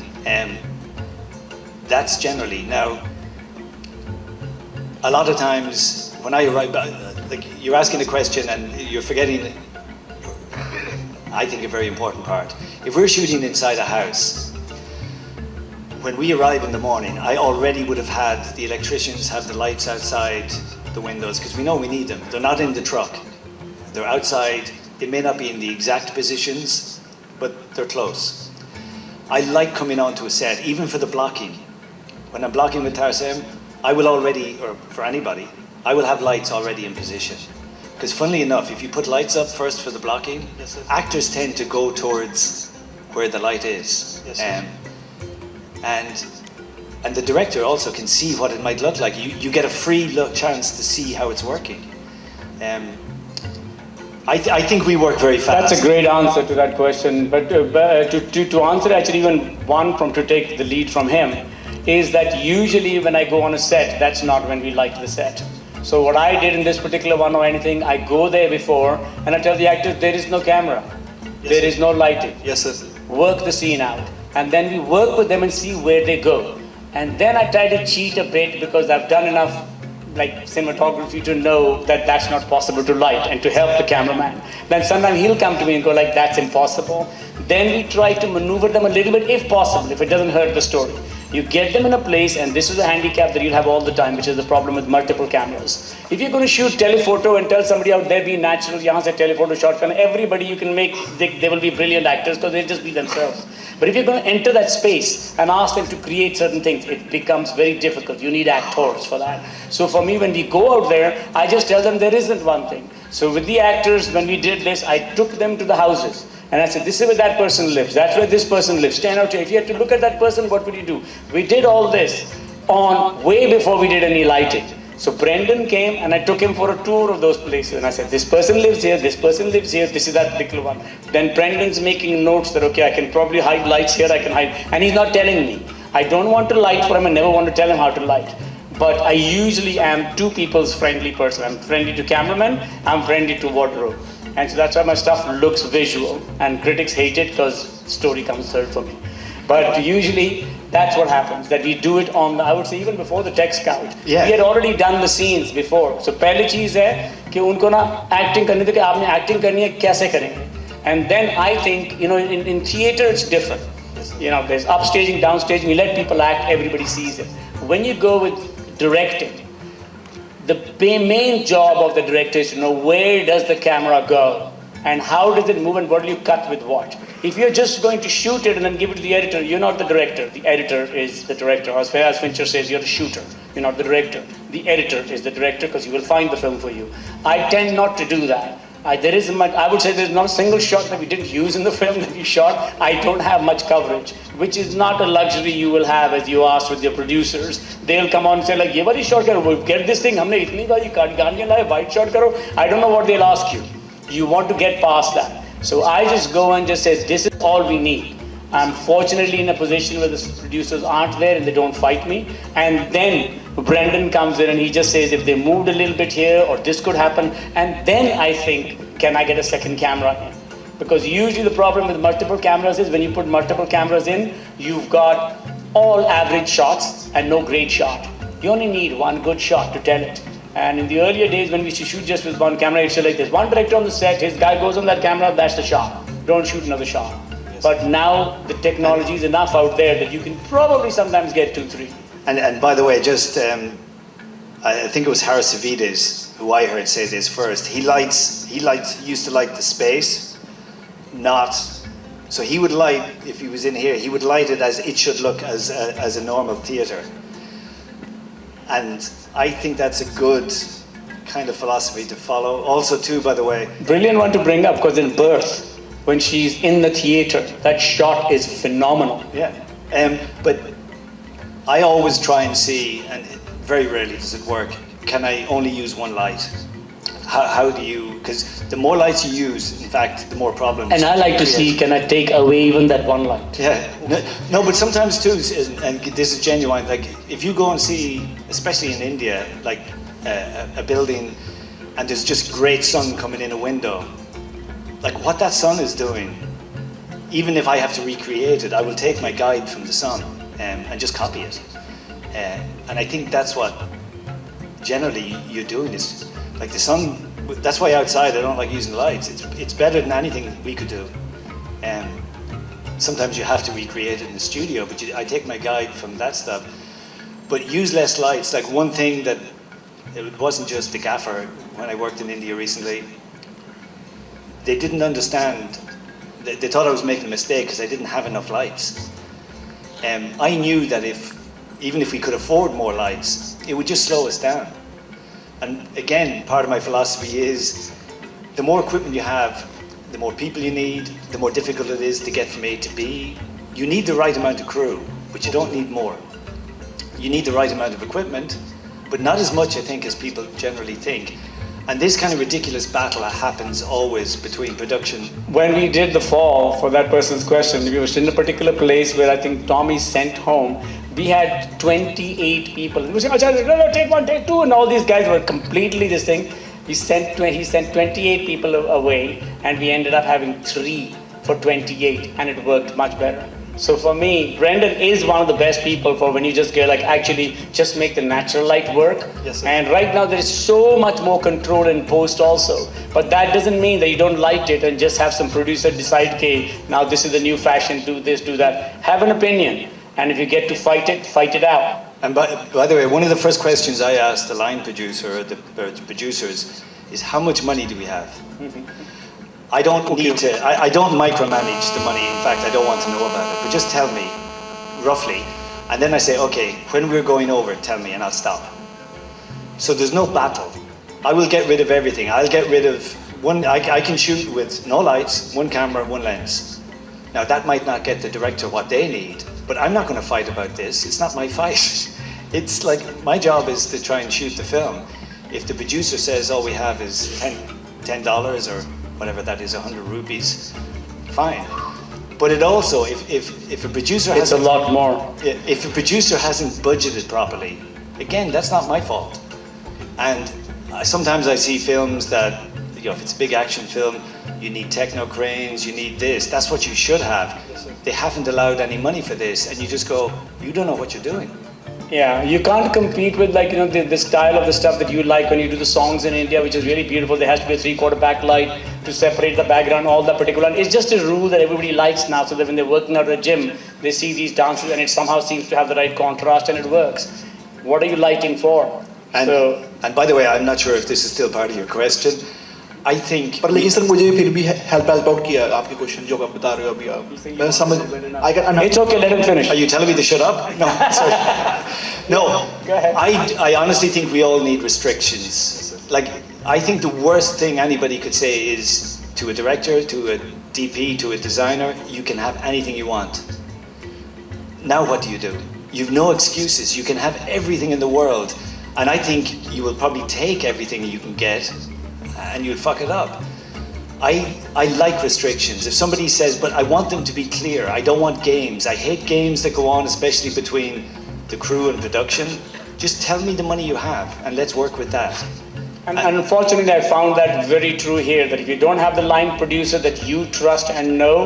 That's generally. Now, a lot of times when I arrive, you're asking a question and you're forgetting, I think, a very important part. If we're shooting inside a house, when we arrive in the morning, I already would have had the electricians have the lights outside the windows because we know we need them. They're not in the truck. They're outside. They may not be in the exact positions, but they're close. I like coming onto a set, even for the blocking. When I'm blocking with Tarsem, I will already, or for anybody, I will have lights already in position. Because funnily enough, if you put lights up first for the blocking, actors tend to go towards where the light is. And the director also can see what it might look like. You get a free chance to see how it's working. I think we work very fast. That's a great answer to that question. But to answer actually even one to take the lead from him, is that usually when I go on a set, that's not when we light the set. So what I did in this particular one or anything, I go there before and I tell the actors, there is no camera. Yes, there is no lighting. Yes, sir. Work the scene out. And then we work with them and see where they go. And then I try to cheat a bit because I've done enough cinematography to know that that's not possible to light and to help the cameraman. Then sometimes he'll come to me and go like, that's impossible. Then we try to maneuver them a little bit if possible, if it doesn't hurt the story. You get them in a place, and this is a handicap that you'll have all the time, which is the problem with multiple cameras. If you're going to shoot telephoto and tell somebody out there, be natural, yahan se telephoto shot karna, everybody you can make, they will be brilliant actors because they'll just be themselves. But if you're going to enter that space and ask them to create certain things, it becomes very difficult. You need actors for that. So for me, when we go out there, I just tell them there isn't one thing. So with the actors, when we did this, I took them to the houses. And I said, this is where that person lives. That's where this person lives. Stand out here. If you had to look at that person, what would you do? We did all this on way before we did any lighting. So Brendan came and I took him for a tour of those places. And I said, this person lives here, this person lives here, this is that particular one. Then Brendan's making notes that, okay, I can probably hide lights here, I can hide. And he's not telling me. I don't want to light for him and never want to tell him how to light. But I usually am two people's friendly person. I'm friendly to cameramen, I'm friendly to wardrobe. And so that's why my stuff looks visual. And critics hate it because story comes third for me. But usually that's what happens, that we do it on, I would say even before the tech scout. Yeah. We had already done the scenes before. So पहली चीज़ है कि उनको ना acting करने दो कि आपने acting करनी है कैसे करेंगे. And then I think, you know, in theater it's different. You know, there's upstaging, downstaging, you let people act, everybody sees it. When you go with directing, the main job of the director is to know where does the camera go and how does it move and what do you cut with what. If you're just going to shoot it and then give it to the editor, you're not the director. The editor is the director. As Fincher says, you're the shooter. You're not the director. The editor is the director because he will find the film for you. I tend not to do that. I would say there's not a single shot that we didn't use in the film that we shot. I don't have much coverage, which is not a luxury you will have as you asked with your producers. They'll come on and say like, "Ye wali shot karo, get this thing. Humne itni bari gaaniyan laye, white shot karo." I don't know what they'll ask you. You want to get past that. So I just go and just say, this is all we need. I'm fortunately in a position where the producers aren't there and they don't fight me. And then Brendan comes in and he just says, if they moved a little bit here or this could happen. And then I think, can I get a second camera in? Because usually the problem with multiple cameras is when you put multiple cameras in, you've got all average shots and no great shot. You only need one good shot to tell it. And in the earlier days when we used to shoot just with one camera, it's like there's one director on the set, his guy goes on that camera, that's the shot. Don't shoot another shot. Yes. But now the technology is enough out there that you can probably sometimes get 2, 3. And by the way, just I think it was Harris Savides who I heard say this first. He used to light the space, not. So he would light, if he was in here, he would light it as it should look as a normal theatre. And I think that's a good kind of philosophy to follow. Also too, by the way. Brilliant one to bring up, because in Birth, when she's in the theatre, that shot is phenomenal. Yeah, but I always try and see, and very rarely does it work, can I only use one light? How do you, because the more lights you use, in fact, the more problems. And I like to see, can I take away even that one light? Yeah, no, but sometimes too, and this is genuine, like if you go and see, especially in India, like a building and there's just great sun coming in a window, like what that sun is doing, even if I have to recreate it, I will take my guide from the sun and just copy it. And I think that's what generally you're doing is, like the sun, that's why outside I don't like using lights. It's better than anything we could do. Sometimes you have to recreate it in the studio, but I take my guide from that stuff. But use less lights. Like one thing that, it wasn't just the gaffer, when I worked in India recently, they didn't understand, they thought I was making a mistake because I didn't have enough lights. I knew that even if we could afford more lights, it would just slow us down. And again, part of my philosophy is the more equipment you have, the more people you need, the more difficult it is to get from A to B. You need the right amount of crew, but you don't need more. You need the right amount of equipment, but not as much, I think, as people generally think. And this kind of ridiculous battle happens always between production. When we did The Fall, for that person's question, we were in a particular place where I think Tommy sent home. We had 28 people. We said, no, take one, take two, and all these guys were completely this thing. He sent 28 people away, and we ended up having 3 for 28, and it worked much better. So for me, Brendan is one of the best people for when you just get like actually just make the natural light work. Yes, sir. And right now there is so much more control in post also. But that doesn't mean that you don't light it and just have some producer decide, okay, now this is the new fashion, do this, do that. Have an opinion. And if you get to fight it out. And by the way, one of the first questions I asked the line producer or the producers is, how much money do we have? I don't need to, I don't micromanage the money. In fact, I don't want to know about it. But just tell me, roughly. And then I say, okay, when we're going over, tell me, and I'll stop. So there's no battle. I will get rid of everything. I'll get rid of one, I can shoot with no lights, one camera, one lens. Now that might not get the director what they need, but I'm not going to fight about this. It's not my fight. It's like, my job is to try and shoot the film. If the producer says all we have is $10 or whatever that is, 100 rupees, fine. But it also, if a producer it's a lot more. If a producer hasn't budgeted properly, again, that's not my fault. And sometimes I see films that, you know, if it's a big action film, you need techno cranes, you need this. That's what you should have. They haven't allowed any money for this, and you just go, you don't know what you're doing. Yeah, you can't compete with, like, you know, the style of the stuff that you like when you do the songs in India, which is really beautiful. There has to be a 3/4 backlight to separate the background, all the particular. It's just a rule that everybody likes now, so that when they're working out at a gym, they see these dances and it somehow seems to have the right contrast and it works. What are you lighting for? And by the way, I'm not sure if this is still part of your question. I think. पर लेकिन sir मुझे फिर भी help out किया आपके question जो आप बता रहे हो अभी आप मैं समझ I can. It's okay, let him finish. Are you telling me to shut up? No, sorry. No. Go ahead. I honestly think we all need restrictions. Like, I think the worst thing anybody could say is to a director, to a DP, to a designer, you can have anything you want. Now what do? You've no excuses. You can have everything in the world. And I think you will probably take everything you can get and you'll fuck it up. I like restrictions. If somebody says, but I want them to be clear, I don't want games. I hate games that go on, especially between the crew and production. Just tell me the money you have and let's work with that. And unfortunately, I found that very true here, that if you don't have the line producer that you trust and know,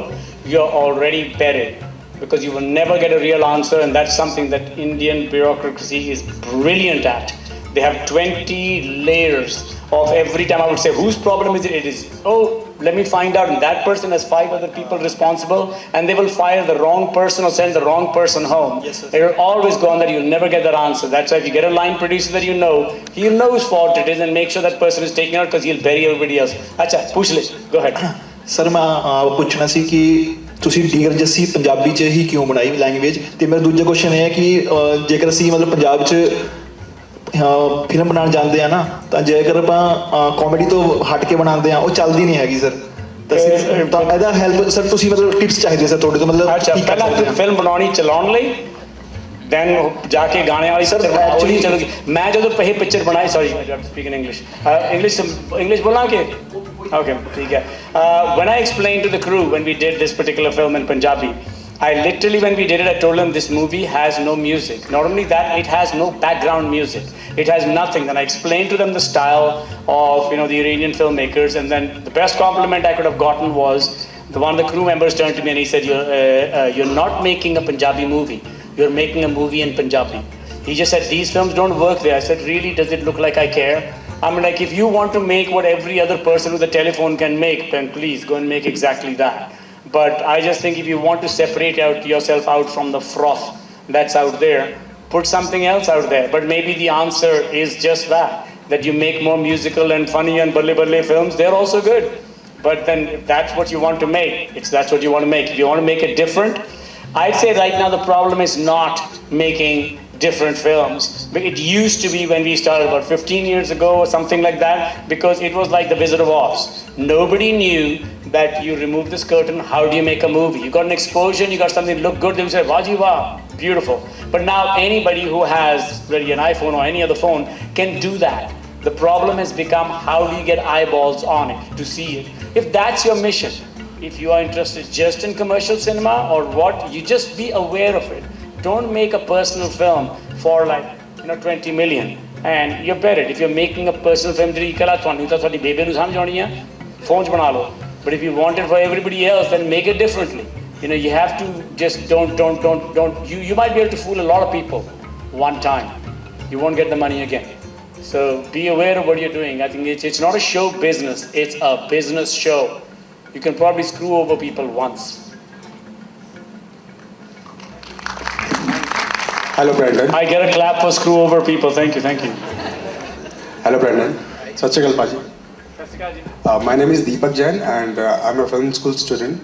you're already buried. Because you will never get a real answer, and that's something that Indian bureaucracy is brilliant at. They have 20 layers of every time I would say, whose problem is it? It is, oh, let me find out. And that person has 5 other people responsible, and they will fire the wrong person or send the wrong person home. Yes, it will always go on that you'll never get that answer. That's why if you get a line producer that you know, he'll know whose fault it is and make sure that person is taken out because he'll bury everybody else. Acha, push it. Go ahead. Sir ਮੈਂ ਪੁੱਛਣਾ ਸੀ ਕਿ ਤੁਸੀਂ dear Jassi Punjabi 'ਚ ਹੀ ਕਿਉਂ ਬਣਾਈ language ਤੇ ਮੇਰਾ ਦੂਜਾ ਕੁਐਸਚਨ ਇਹ ਹੈ ਕਿ ਜੇਕਰ ਅਸੀਂ ਮਤਲਬ ਪੰਜਾਬ 'ਚ ਫਿਲਮ ਬਣਾਉਣ ਜਾਂਦੇ ਆ ਨਾ ਤਾਂ ਜੇਕਰ ਆਪਾਂ ਕਾਮੇਡੀ ਤੋਂ ਹਟ ਕੇ ਬਣਾਉਂਦੇ ਆ ਉਹ ਚੱਲਦੀ ਨਹੀਂ ਹੈਗੀ ਸਰ ਤਾਂ ਇਹਦਾ ਹੈਲਪ ਸਰ ਤੁਸੀਂ ਮਤਲਬ ਟਿਪਸ ਚਾਹੀਦੇ ਸਰ ਤੁਹਾਡੇ ਤੋਂ ਮਤਲਬ ਅੱਛਾ ਪਹਿਲਾਂ ਫਿਲਮ ਬਣਾਉਣੀ ਚਲਾਉਣ ਲਈ then ਜਾਕੇ ਗਾਣੇ ਵਾਲੀ ਸਰ ਐਕਚੁਅਲੀ ਚਲੂਗੀ ਮੈਂ ਜਦੋਂ ਪਹਿਲੀ ਪਿਕਚਰ ਬਣਾਈ ਸੌਰੀ ਸਪੀਕ ਇਨ ਇੰਗਲਿਸ਼ ਬੋਲਾਂ ਕਿ okay ਠੀਕ ਹੈ when I explained to the crew when we did this particular film in Punjabi I literally, when we did it, I told them this movie has no music. Not only that, it has no background music. It has nothing. Then I explained to them the style of, you know, the Iranian filmmakers. And then the best compliment I could have gotten was one of the crew members turned to me and he said, "You're not making a Punjabi movie. You're making a movie in Punjabi." He just said, "These films don't work there." I said, "Really? Does it look like I care?" I'm like, if you want to make what every other person with a telephone can make, then please go and make exactly that. But I just think if you want to separate yourself out from the froth that's out there, put something else out there. But maybe the answer is just that you make more musical and funny and balle films. They're also good. But then if that's what you want to make, that's what you want to make. If you want to make it different, I'd say right now the problem is not making different films. But it used to be when we started about 15 years ago or something like that, because it was like the Wizard of Oz. Nobody knew that you remove this curtain, how do you make a movie? You got an explosion, you got something that look good, they would say, Waji wah, beautiful. But now anybody who has really an iPhone or any other phone can do that. The problem has become, how do you get eyeballs on it to see it? If that's your mission, if you are interested just in commercial cinema or what, you just be aware of it. Don't make a personal film for 20 million and you're buried. If you're making a personal film, but if you want it for everybody else, then make it differently. You have to just don't. You might be able to fool a lot of people one time. You won't get the money again. So be aware of what you're doing. I think it's not a show business. It's a business show. You can probably screw over people once. Hello, Brendan. I get a clap for screw over people. Thank you, thank you. Hello, Brendan. Sat Shri Akal, Paji. My name is Deepak Jain, and I'm a film school student.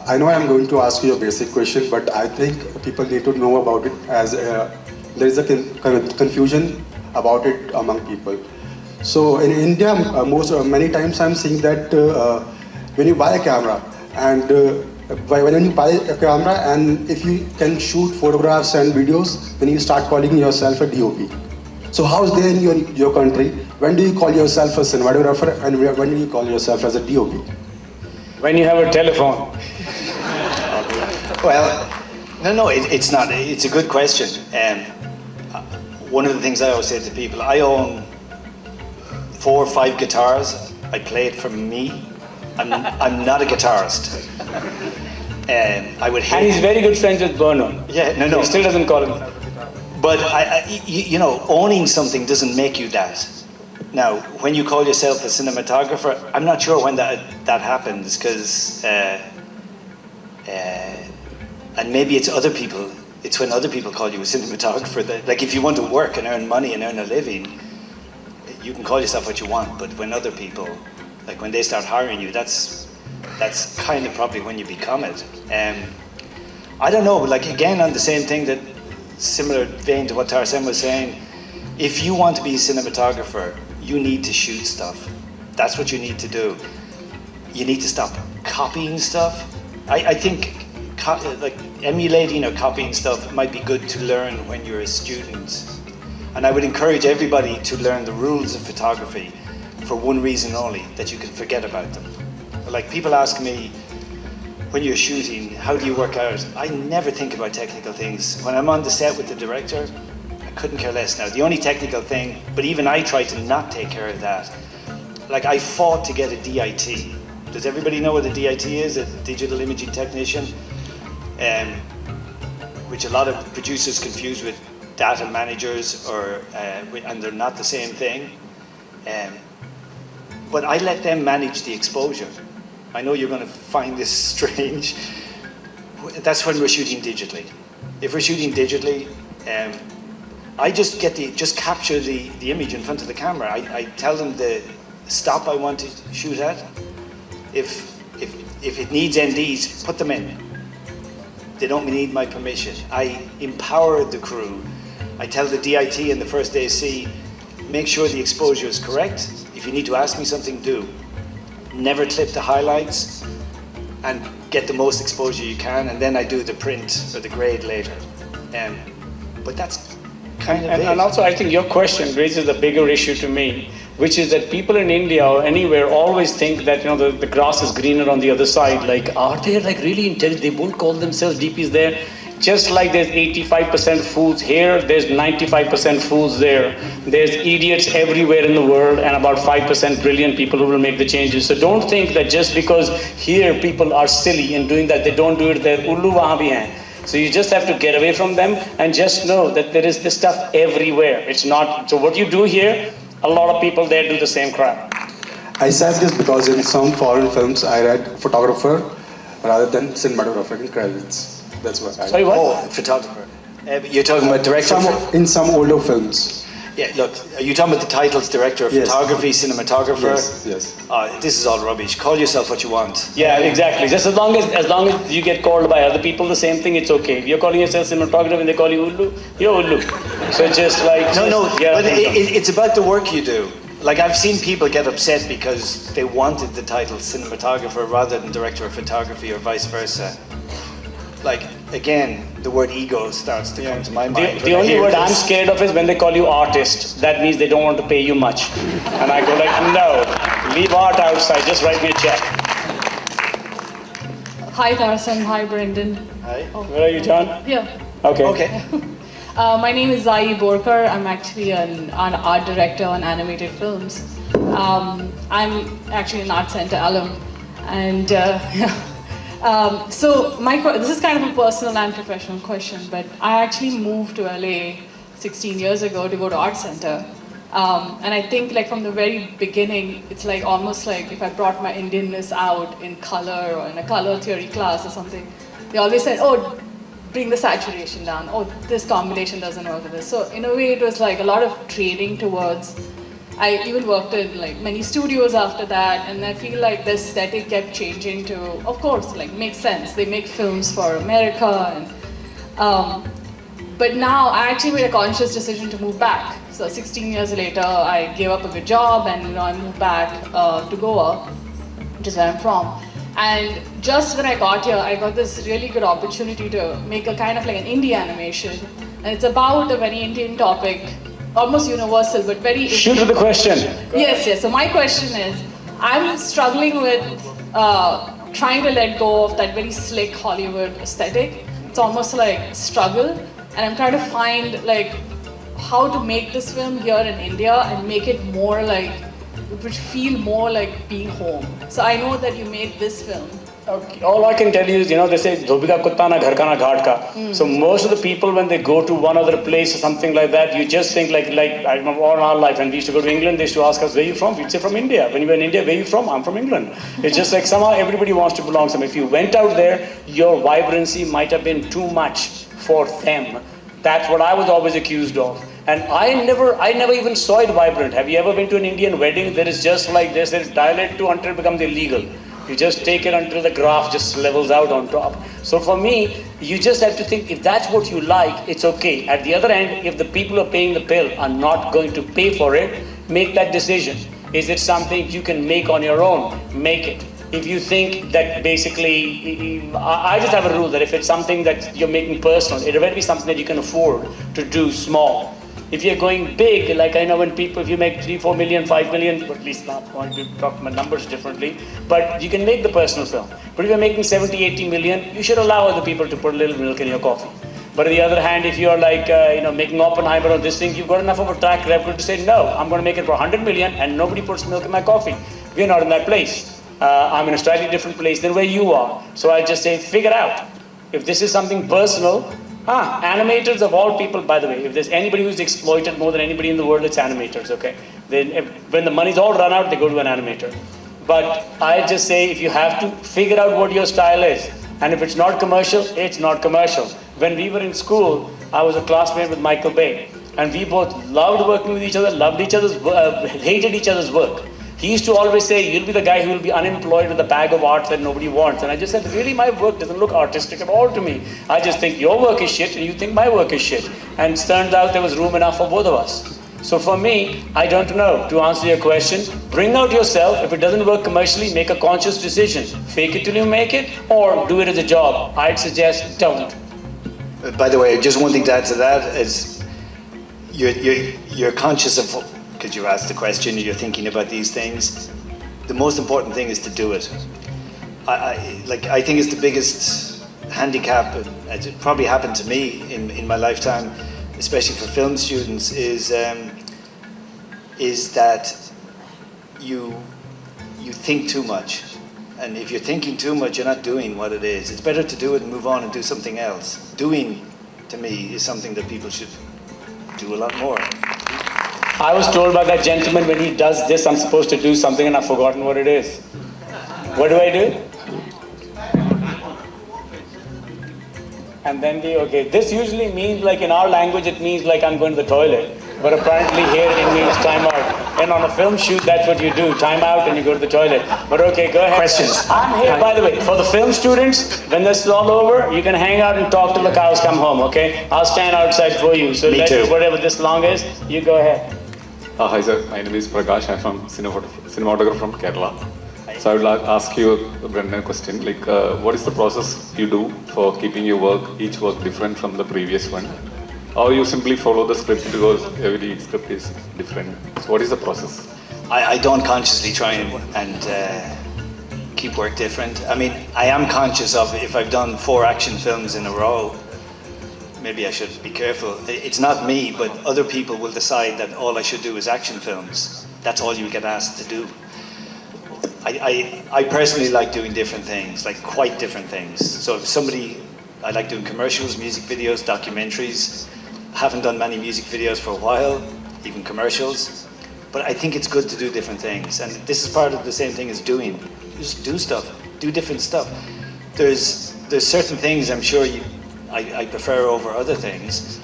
I know I'm going to ask you a basic question, but I think people need to know about it, as there is a confusion about it among people. So in India, many times I'm seeing that when you buy a camera, and when you buy a camera, and if you can shoot photographs and videos, then you start calling yourself a DOP. So how is there in your country? When do you call yourself a cinematographer, and when do you call yourself as a DOP? When you have a telephone. Well, no, it's not. It's a good question. One of the things I always say to people, I own 4 or 5 guitars. I play it for me. I'm not a guitarist. I would hate. And he's very good friends with Bono. Yeah, no. He still doesn't call him. But you know, owning something doesn't make you that. Now, when you call yourself a cinematographer, I'm not sure when that happens, because and maybe it's other people. It's when other people call you a cinematographer. Like if you want to work and earn money and earn a living, you can call yourself what you want. But when other people, like when they start hiring you, that's kind of probably when you become it. I don't know, but like again on the same thing, that similar vein to what Tarsem was saying, if you want to be a cinematographer, you need to shoot stuff. That's what you need to do. You need to stop copying stuff. I think like emulating or copying stuff might be good to learn when you're a student. And I would encourage everybody to learn the rules of photography for one reason only, that you can forget about them. Like people ask me, when you're shooting, how do you work out? I never think about technical things. When I'm on the set with the director, I couldn't care less now. The only technical thing, but even I try to not take care of that. Like I fought to get a DIT. Does everybody know what a DIT is? A digital imaging technician? Which a lot of producers confuse with data managers, and they're not the same thing. But I let them manage the exposure. I know you're going to find this strange. That's when we're shooting digitally. If we're shooting digitally, I just capture the image in front of the camera. I tell them the stop I want to shoot at. If it needs NDs, put them in. They don't need my permission. I empower the crew. I tell the DIT and the first AC, make sure the exposure is correct. If you need to ask me something, do. Never clip the highlights, and get the most exposure you can, and then I do the print or the grade later. But that's kind of it. And also I think your question raises a bigger issue to me, which is that people in India or anywhere always think that the grass is greener on the other side. Like, are they like really intelligent? They won't call themselves DPs there. Just like there's 85% fools here, there's 95% fools there. There's idiots everywhere in the world, and about 5% brilliant people who will make the changes. So don't think that just because here people are silly in doing that, they don't do it there. Ullu wahan bhi hain. So you just have to get away from them and just know that there is this stuff everywhere. It's not, so what you do here, a lot of people there do the same crap. I said this because in some foreign films I read photographer rather than cinematographer in credits. That's what I... Sorry, what? Oh, photographer. You're talking about director? In some older films. Yeah, look, are you talking about the titles, director of photography, cinematographer? Yes. This is all rubbish. Call yourself what you want. Yeah, exactly. Just as long as you get called by other people the same thing, it's okay. If you're calling yourself cinematographer and they call you Ullu, you're Ullu. So it's just like... No, yeah, but it's about the work you do. Like I've seen people get upset because they wanted the title cinematographer rather than director of photography or vice versa. Like, again, the word ego starts to come to my mind. The only word I'm scared of is when they call you artist. That means they don't want to pay you much. And I go like, no, leave art outside, just write me a check. Hi Tarsem, hi Brendan. Hi. Where are you, John? Yeah. Okay. My name is Zai Borkar. I'm actually an art director on animated films. I'm actually an art center alum. And so this is kind of a personal and professional question, but I actually moved to LA 16 years ago to go to art center. And I think like from the very beginning, it's like almost like if I brought my Indianness out in color or in a color theory class or something, they always said, oh, bring the saturation down. Oh, this combination doesn't work with this. So in a way, it was like a lot of training towards. I even worked in like many studios after that, and I feel like the aesthetic kept changing to, of course, like makes sense. They make films for America, and but now I actually made a conscious decision to move back. So 16 years later, I gave up a good job, and I moved back to Goa, which is where I'm from. And just when I got here, I got this really good opportunity to make a kind of like an indie animation, and it's about a very Indian topic. Almost universal, but very... Shoot with the question. Yes. So my question is, I'm struggling with trying to let go of that very slick Hollywood aesthetic. It's almost like struggle, and I'm trying to find like how to make this film here in India and make it more like, it would feel more like being home. So I know that you made this film. Okay. All I can tell you is, they say, "Dhobi ka kutta na ghar ka na ghat ka." So most of the people, when they go to one other place or something like that, you just think like I remember all our life, when we used to go to England, they used to ask us, "Where are you from?" We'd say, "From India." When you were in India, "Where are you from?" "I'm from England." It's just like somehow everybody wants to belong somewhere. If you went out there, your vibrancy might have been too much for them. That's what I was always accused of. And I never even saw it vibrant. Have you ever been to an Indian wedding? There is just like this, there's dilate to until it becomes illegal. You just take it until the graph just levels out on top. So for me, you just have to think, if that's what you like, it's okay. At the other end, if the people who are paying the bill are not going to pay for it, make that decision. Is it something you can make on your own? Make it. If you think that basically, I just have a rule that if it's something that you're making personal, it better be something that you can afford to do small. If you're going big, like I know when people, if you make 3, 4 million, 5 million, at least not going to talk about numbers differently, but you can make the personal film. But if you're making 70, 80 million, you should allow other people to put a little milk in your coffee. But on the other hand, if you're like, making Oppenheimer or this thing, you've got enough of a track record to say, no, I'm going to make it for 100 million and nobody puts milk in my coffee. We're not in that place. I'm in a slightly different place than where you are. So I just say, figure out. If this is something personal, animators of all people, by the way, if there's anybody who's exploited more than anybody in the world, it's animators, okay? Then when the money's all run out, they go to an animator. But I just say, if you have to, figure out what your style is. And if it's not commercial, it's not commercial. When we were in school, I was a classmate with Michael Bay. And we both loved working with each other, hated each other's work. He used to always say, you'll be the guy who will be unemployed with a bag of art that nobody wants. And I just said, really, my work doesn't look artistic at all to me. I just think your work is shit and you think my work is shit. And it turns out there was room enough for both of us. So for me, I don't know. To answer your question, bring out yourself. If it doesn't work commercially, make a conscious decision. Fake it till you make it, or do it as a job. I'd suggest don't. By the way, just one thing to add to that is you're conscious of, because you asked the question, you're thinking about these things. The most important thing is to do it. I think it's the biggest handicap, and it probably happened to me in my lifetime, especially for film students, is that you think too much. And if you're thinking too much, you're not doing what it is. It's better to do it and move on and do something else. Doing, to me, is something that people should do a lot more. I was told by that gentleman, when he does this, I'm supposed to do something and I've forgotten what it is. What do I do? And then this usually means, like in our language, it means like I'm going to the toilet. But apparently here it means time out. And on a film shoot, that's what you do, time out and you go to the toilet. But okay, go ahead. Questions? I'm here, by the way, for the film students, when this is all over, you can hang out and talk till the cows come home, okay? I'll stand outside for you. So Me too. Whatever this long is, you go ahead. Hi sir, my name is Prakash. I'm from cinematographer from Kerala. So I would like to ask you, Brendan, a question. Like, what is the process you do for keeping your work, each work different from the previous one? Or you simply follow the script because every script is different? So what is the process? I don't consciously try and keep work different. I mean, I am conscious of if I've done 4 action films in a row, maybe I should be careful. It's not me, but other people will decide that all I should do is action films. That's all you get asked to do. I personally like doing different things, like quite different things. So if I like doing commercials, music videos, documentaries. Haven't done many music videos for a while, even commercials. But I think it's good to do different things. And this is part of the same thing as doing. Just do stuff, do different stuff. There's certain things I'm sure I prefer over other things.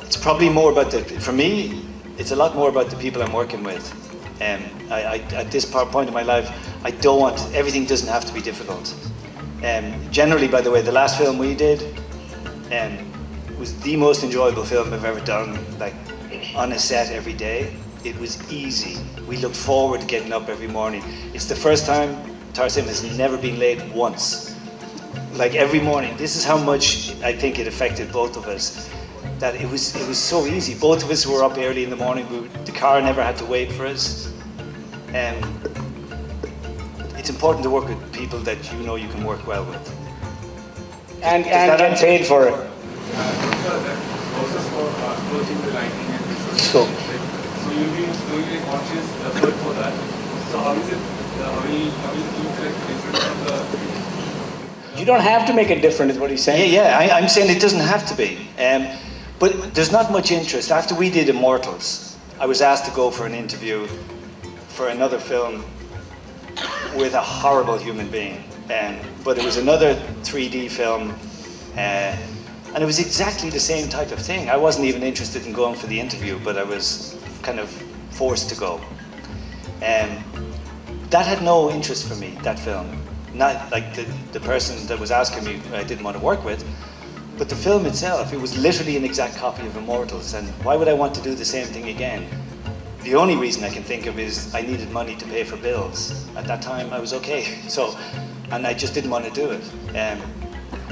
It's probably more about for me, it's a lot more about the people I'm working with. At this point in my life, I don't want, everything doesn't have to be difficult. Generally, by the way, the last film we did was the most enjoyable film I've ever done, like on a set every day. It was easy. We looked forward to getting up every morning. It's the first time Tarsem has never been late once. Like every morning. This is how much I think it affected both of us. That it was so easy. Both of us were up early in the morning. The car never had to wait for us. It's important to work with people that you know you can work well with. And get paid for it. So you'll be doing a conscious effort for that. So how is it? How will it look like different from the? You don't have to make it different, is what he's saying. Yeah, I'm saying it doesn't have to be. But there's not much interest. After we did Immortals, I was asked to go for an interview for another film with a horrible human being. But it was another 3D film, and it was exactly the same type of thing. I wasn't even interested in going for the interview, but I was kind of forced to go. That had no interest for me, that film. Not like the person that was asking me I didn't want to work with, but the film itself, it was literally an exact copy of Immortals, and why would I want to do the same thing again? The only reason I can think of is I needed money to pay for bills. At that time I was okay, and I just didn't want to do it.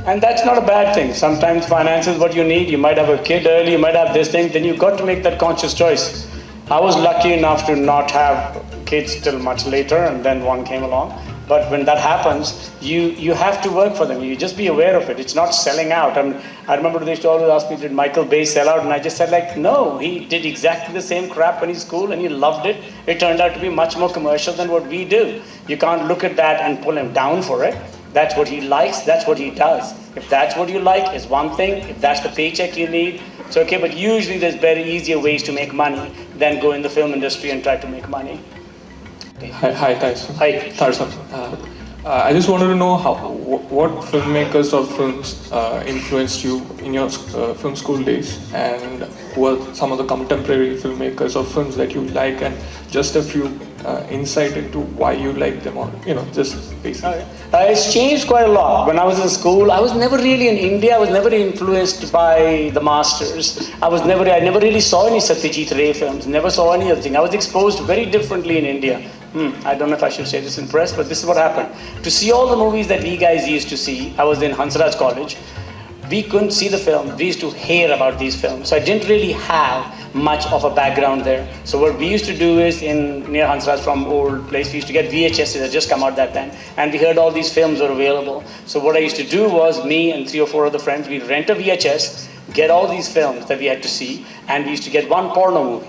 And that's not a bad thing. Sometimes finance is what you need. You might have a kid early, you might have this thing, then you've got to make that conscious choice. I was lucky enough to not have kids till much later, and then one came along. But when that happens, you have to work for them. You just be aware of it. It's not selling out. I remember they used to always ask me, did Michael Bay sell out? And I just said, like, no, he did exactly the same crap when he's cool and he loved it. It turned out to be much more commercial than what we do. You can't look at that and pull him down for it. That's what he likes, that's what he does. If that's what you like, is one thing. If that's the paycheck you need, it's okay. But usually there's very easier ways to make money than go in the film industry and try to make money. Hi, Tarsem. Hi. Tarsem. I just wanted to know what filmmakers or films influenced you in your film school days, and who are some of the contemporary filmmakers or films that you like, and just a few insight into why you like them, or just basically. It's changed quite a lot. When I was in school, I was never really in India. I was never influenced by the masters. I never really saw any Satyajit Ray films. Never saw any other thing. I was exposed very differently in India. I don't know if I should say this in press, but this is what happened. To see all the movies that we guys used to see, I was in Hansraj College. We couldn't see the film. We used to hear about these films. So I didn't really have much of a background there. So what we used to do is near Hansraj, from old place, we used to get VHS that had just come out that time. And we heard all these films were available. So what I used to do was, me and 3 or 4 other friends, we'd rent a VHS, get all these films that we had to see, and we used to get one porno movie.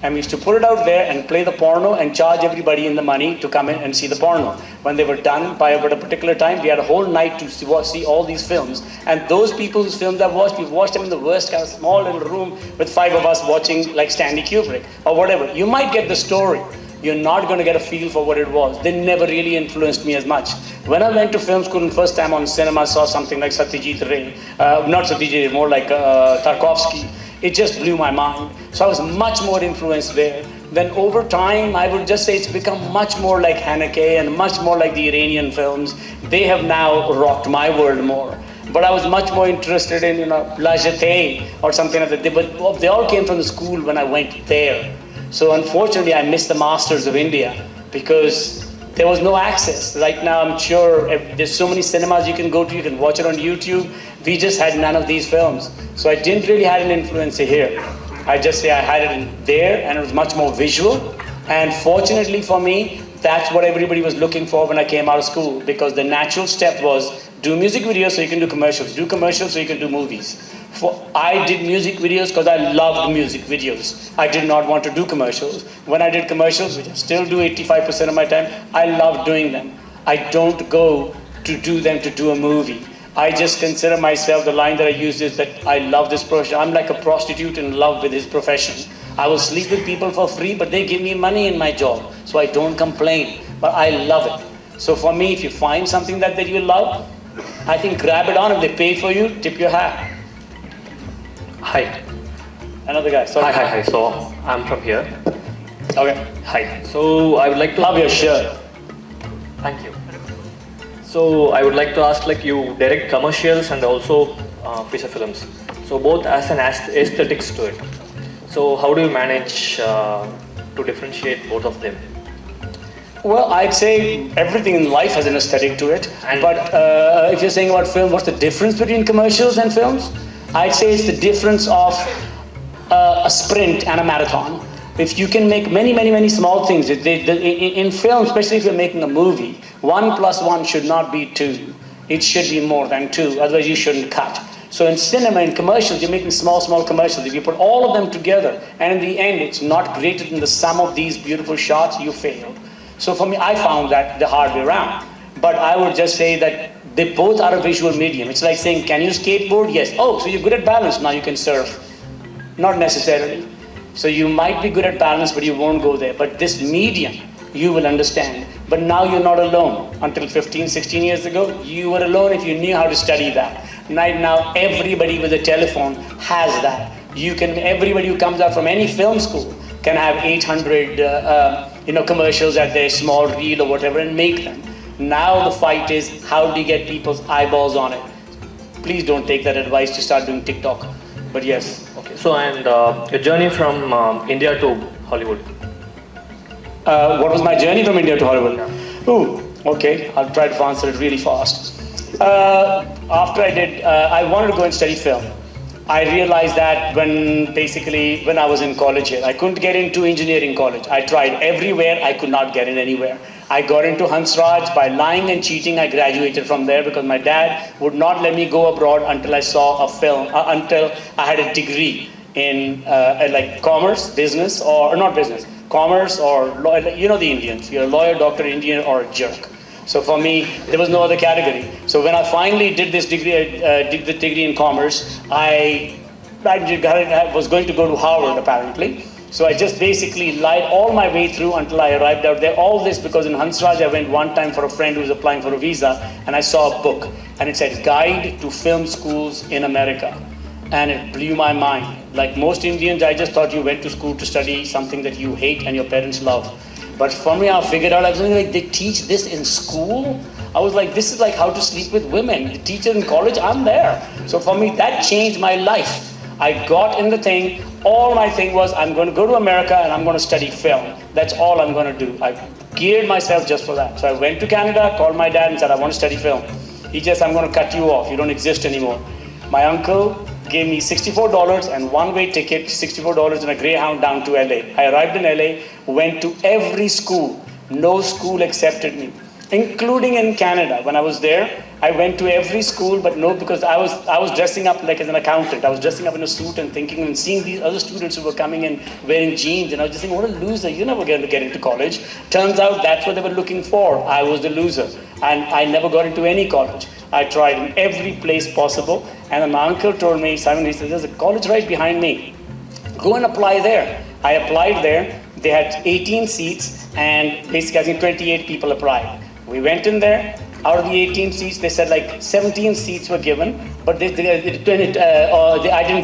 And we used to put it out there and play the porno and charge everybody in the money to come in and see the porno. When they were done by a particular time, we had a whole night to see all these films. And those people whose films I've watched, we've watched them in the worst kind of small little room with 5 of us watching like Stanley Kubrick or whatever. You might get the story. You're not going to get a feel for what it was. They never really influenced me as much. When I went to film school and first time on cinema, saw something like Satyajit Ray, not Satyajit Ray, more like Tarkovsky. It just blew my mind. So I was much more influenced there. Then over time, I would just say it's become much more like Haneke and much more like the Iranian films. They have now rocked my world more. But I was much more interested in, La Jetée or something like that. But they all came from the school when I went there. So unfortunately, I missed the masters of India because there was no access. Right now, I'm sure there's so many cinemas you can go to, you can watch it on YouTube. We just had none of these films. So I didn't really have an influence here. I just say I had it in there, and it was much more visual. And fortunately for me, that's what everybody was looking for when I came out of school, because the natural step was do music videos so you can do commercials, do commercials so you can do movies. I did music videos because I loved music videos. I did not want to do commercials. When I did commercials, which I still do 85% of my time, I love doing them. I don't go to do them to do a movie. I just consider myself, the line that I use is that I love this profession. I'm like a prostitute in love with his profession. I will sleep with people for free, but they give me money in my job. So I don't complain, but I love it. So for me, if you find something that you love, I think grab it on. If they pay for you, tip your hat. Hi. Another guy. Sorry. Hi. So I'm from here. Okay. Hi. So I would like to. Love your shirt. Thank you. So I would like to ask, like, you direct commercials and also feature films. So both as an aesthetics to it. So how do you manage to differentiate both of them? Well, I'd say everything in life has an aesthetic to it. But if you're saying about film, what's the difference between commercials and films? I'd say it's the difference of a sprint and a marathon. If you can make many small things, in film, especially if you're making a movie, 1 + 1 should not be 2. It should be more than 2, otherwise you shouldn't cut. So in cinema, in commercials, you're making small commercials. If you put all of them together, and in the end, it's not greater than the sum of these beautiful shots, you fail. So for me, I found that the hard way around. But I would just say that they both are a visual medium. It's like saying, can you skateboard? Yes. Oh, so you're good at balance, now you can surf. Not necessarily. So you might be good at balance, but you won't go there. But this medium, you will understand. But now you're not alone. Until 15, 16 years ago, you were alone if you knew how to study that. Right now, everybody with a telephone has that. Everybody who comes out from any film school can have 800 commercials at their small reel or whatever and make them. Now the fight is, how do you get people's eyeballs on it? Please don't take that advice to start doing TikTok. But yes. Okay. So, and your journey from India to Hollywood. What was my journey from India to Hollywood? Ooh, okay. I'll try to answer it really fast. After I wanted to go and study film. I realized that when I was in college here, I couldn't get into engineering college. I tried everywhere, I could not get in anywhere. I got into Hansraj by lying and cheating. I graduated from there because my dad would not let me go abroad until I saw a film, until I had a degree in like commerce, business, or not business, commerce or law. You know the Indians, you're a lawyer, doctor, engineer, or a jerk. So for me, there was no other category. So when I finally did this degree, did the degree in commerce, I was going to go to Harvard apparently. So I just basically lied all my way through until I arrived out there. All this because in Hansraj I went one time for a friend who was applying for a visa, and I saw a book, and it said Guide to Film Schools in America. And it blew my mind. Like most Indians, I just thought you went to school to study something that you hate and your parents love. But for me, I figured out, I was like, they teach this in school? I was like, this is like how to sleep with women. The teacher in college, I'm there. So for me, that changed my life. I got in the thing. All my thing was, I'm going to go to America and I'm going to study film. That's all I'm going to do. I geared myself just for that. So I went to Canada, called my dad and said, I want to study film. He just, I'm going to cut you off. You don't exist anymore. My uncle gave me $64 and one-way ticket, $64 and a Greyhound down to LA. I arrived in LA, went to every school. No school accepted me, including in Canada. When I was there, I went to every school, but no, because I was dressing up like as an accountant. I was dressing up in a suit and thinking and seeing these other students who were coming in wearing jeans, and I was just thinking, what a loser, you're never going to get into college. Turns out that's what they were looking for. I was the loser, and I never got into any college. I tried in every place possible, and then my uncle told me, Simon, he said, there's a college right behind me. Go and apply there. I applied there. They had 18 seats, and basically I think 28 people applied. We went in there. Out of the 18 seats, they said like 17 seats were given, but I didn't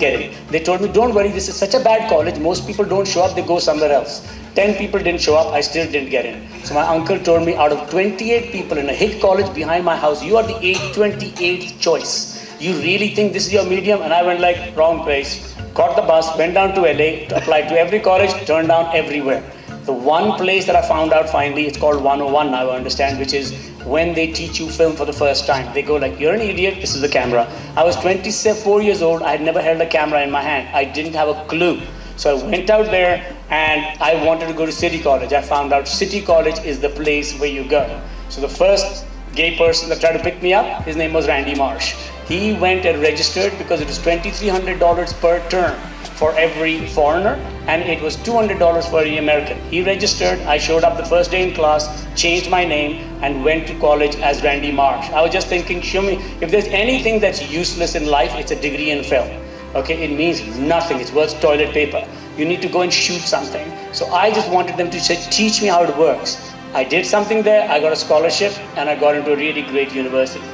get it. They told me, don't worry, this is such a bad college, most people don't show up, they go somewhere else. 10 people didn't show up, I still didn't get in. So my uncle told me, out of 28 people in a hit college behind my house, you are the 28th choice. You really think this is your medium? And I went like, wrong place. Caught the bus, went down to LA, applied to every college, turned down everywhere. The one place that I found out finally, it's called 101 now, I understand, which is when they teach you film for the first time. They go like, you're an idiot, this is the camera. I was 24 years old, I had never held a camera in my hand. I didn't have a clue. So I went out there and I wanted to go to City College. I found out City College is the place where you go. So the first gay person that tried to pick me up, his name was Randy Marsh. He went and registered because it was $2,300 per term for every foreigner, and it was $200 for the American. He registered, I showed up the first day in class, changed my name, and went to college as Randy Marsh. I was just thinking, show me, if there's anything that's useless in life, it's a degree in film. Okay, it means nothing, it's worth toilet paper. You need to go and shoot something. So I just wanted them to teach me how it works. I did something there, I got a scholarship, and I got into a really great university.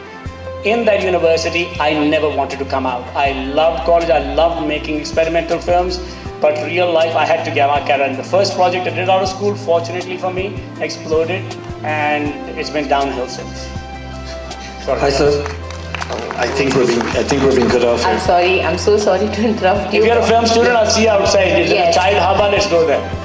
in that university, I never wanted to come out. I loved college, I loved making experimental films, but real life, I had to get my career. And the first project I did out of school, fortunately for me, exploded, and it's been downhill since. Sorry. Hi, sir. I think we're being cut off here. I'm sorry. I'm so sorry to interrupt you. If you're a film student, I'll see you outside. There's Yes. a child harbor, let's go there.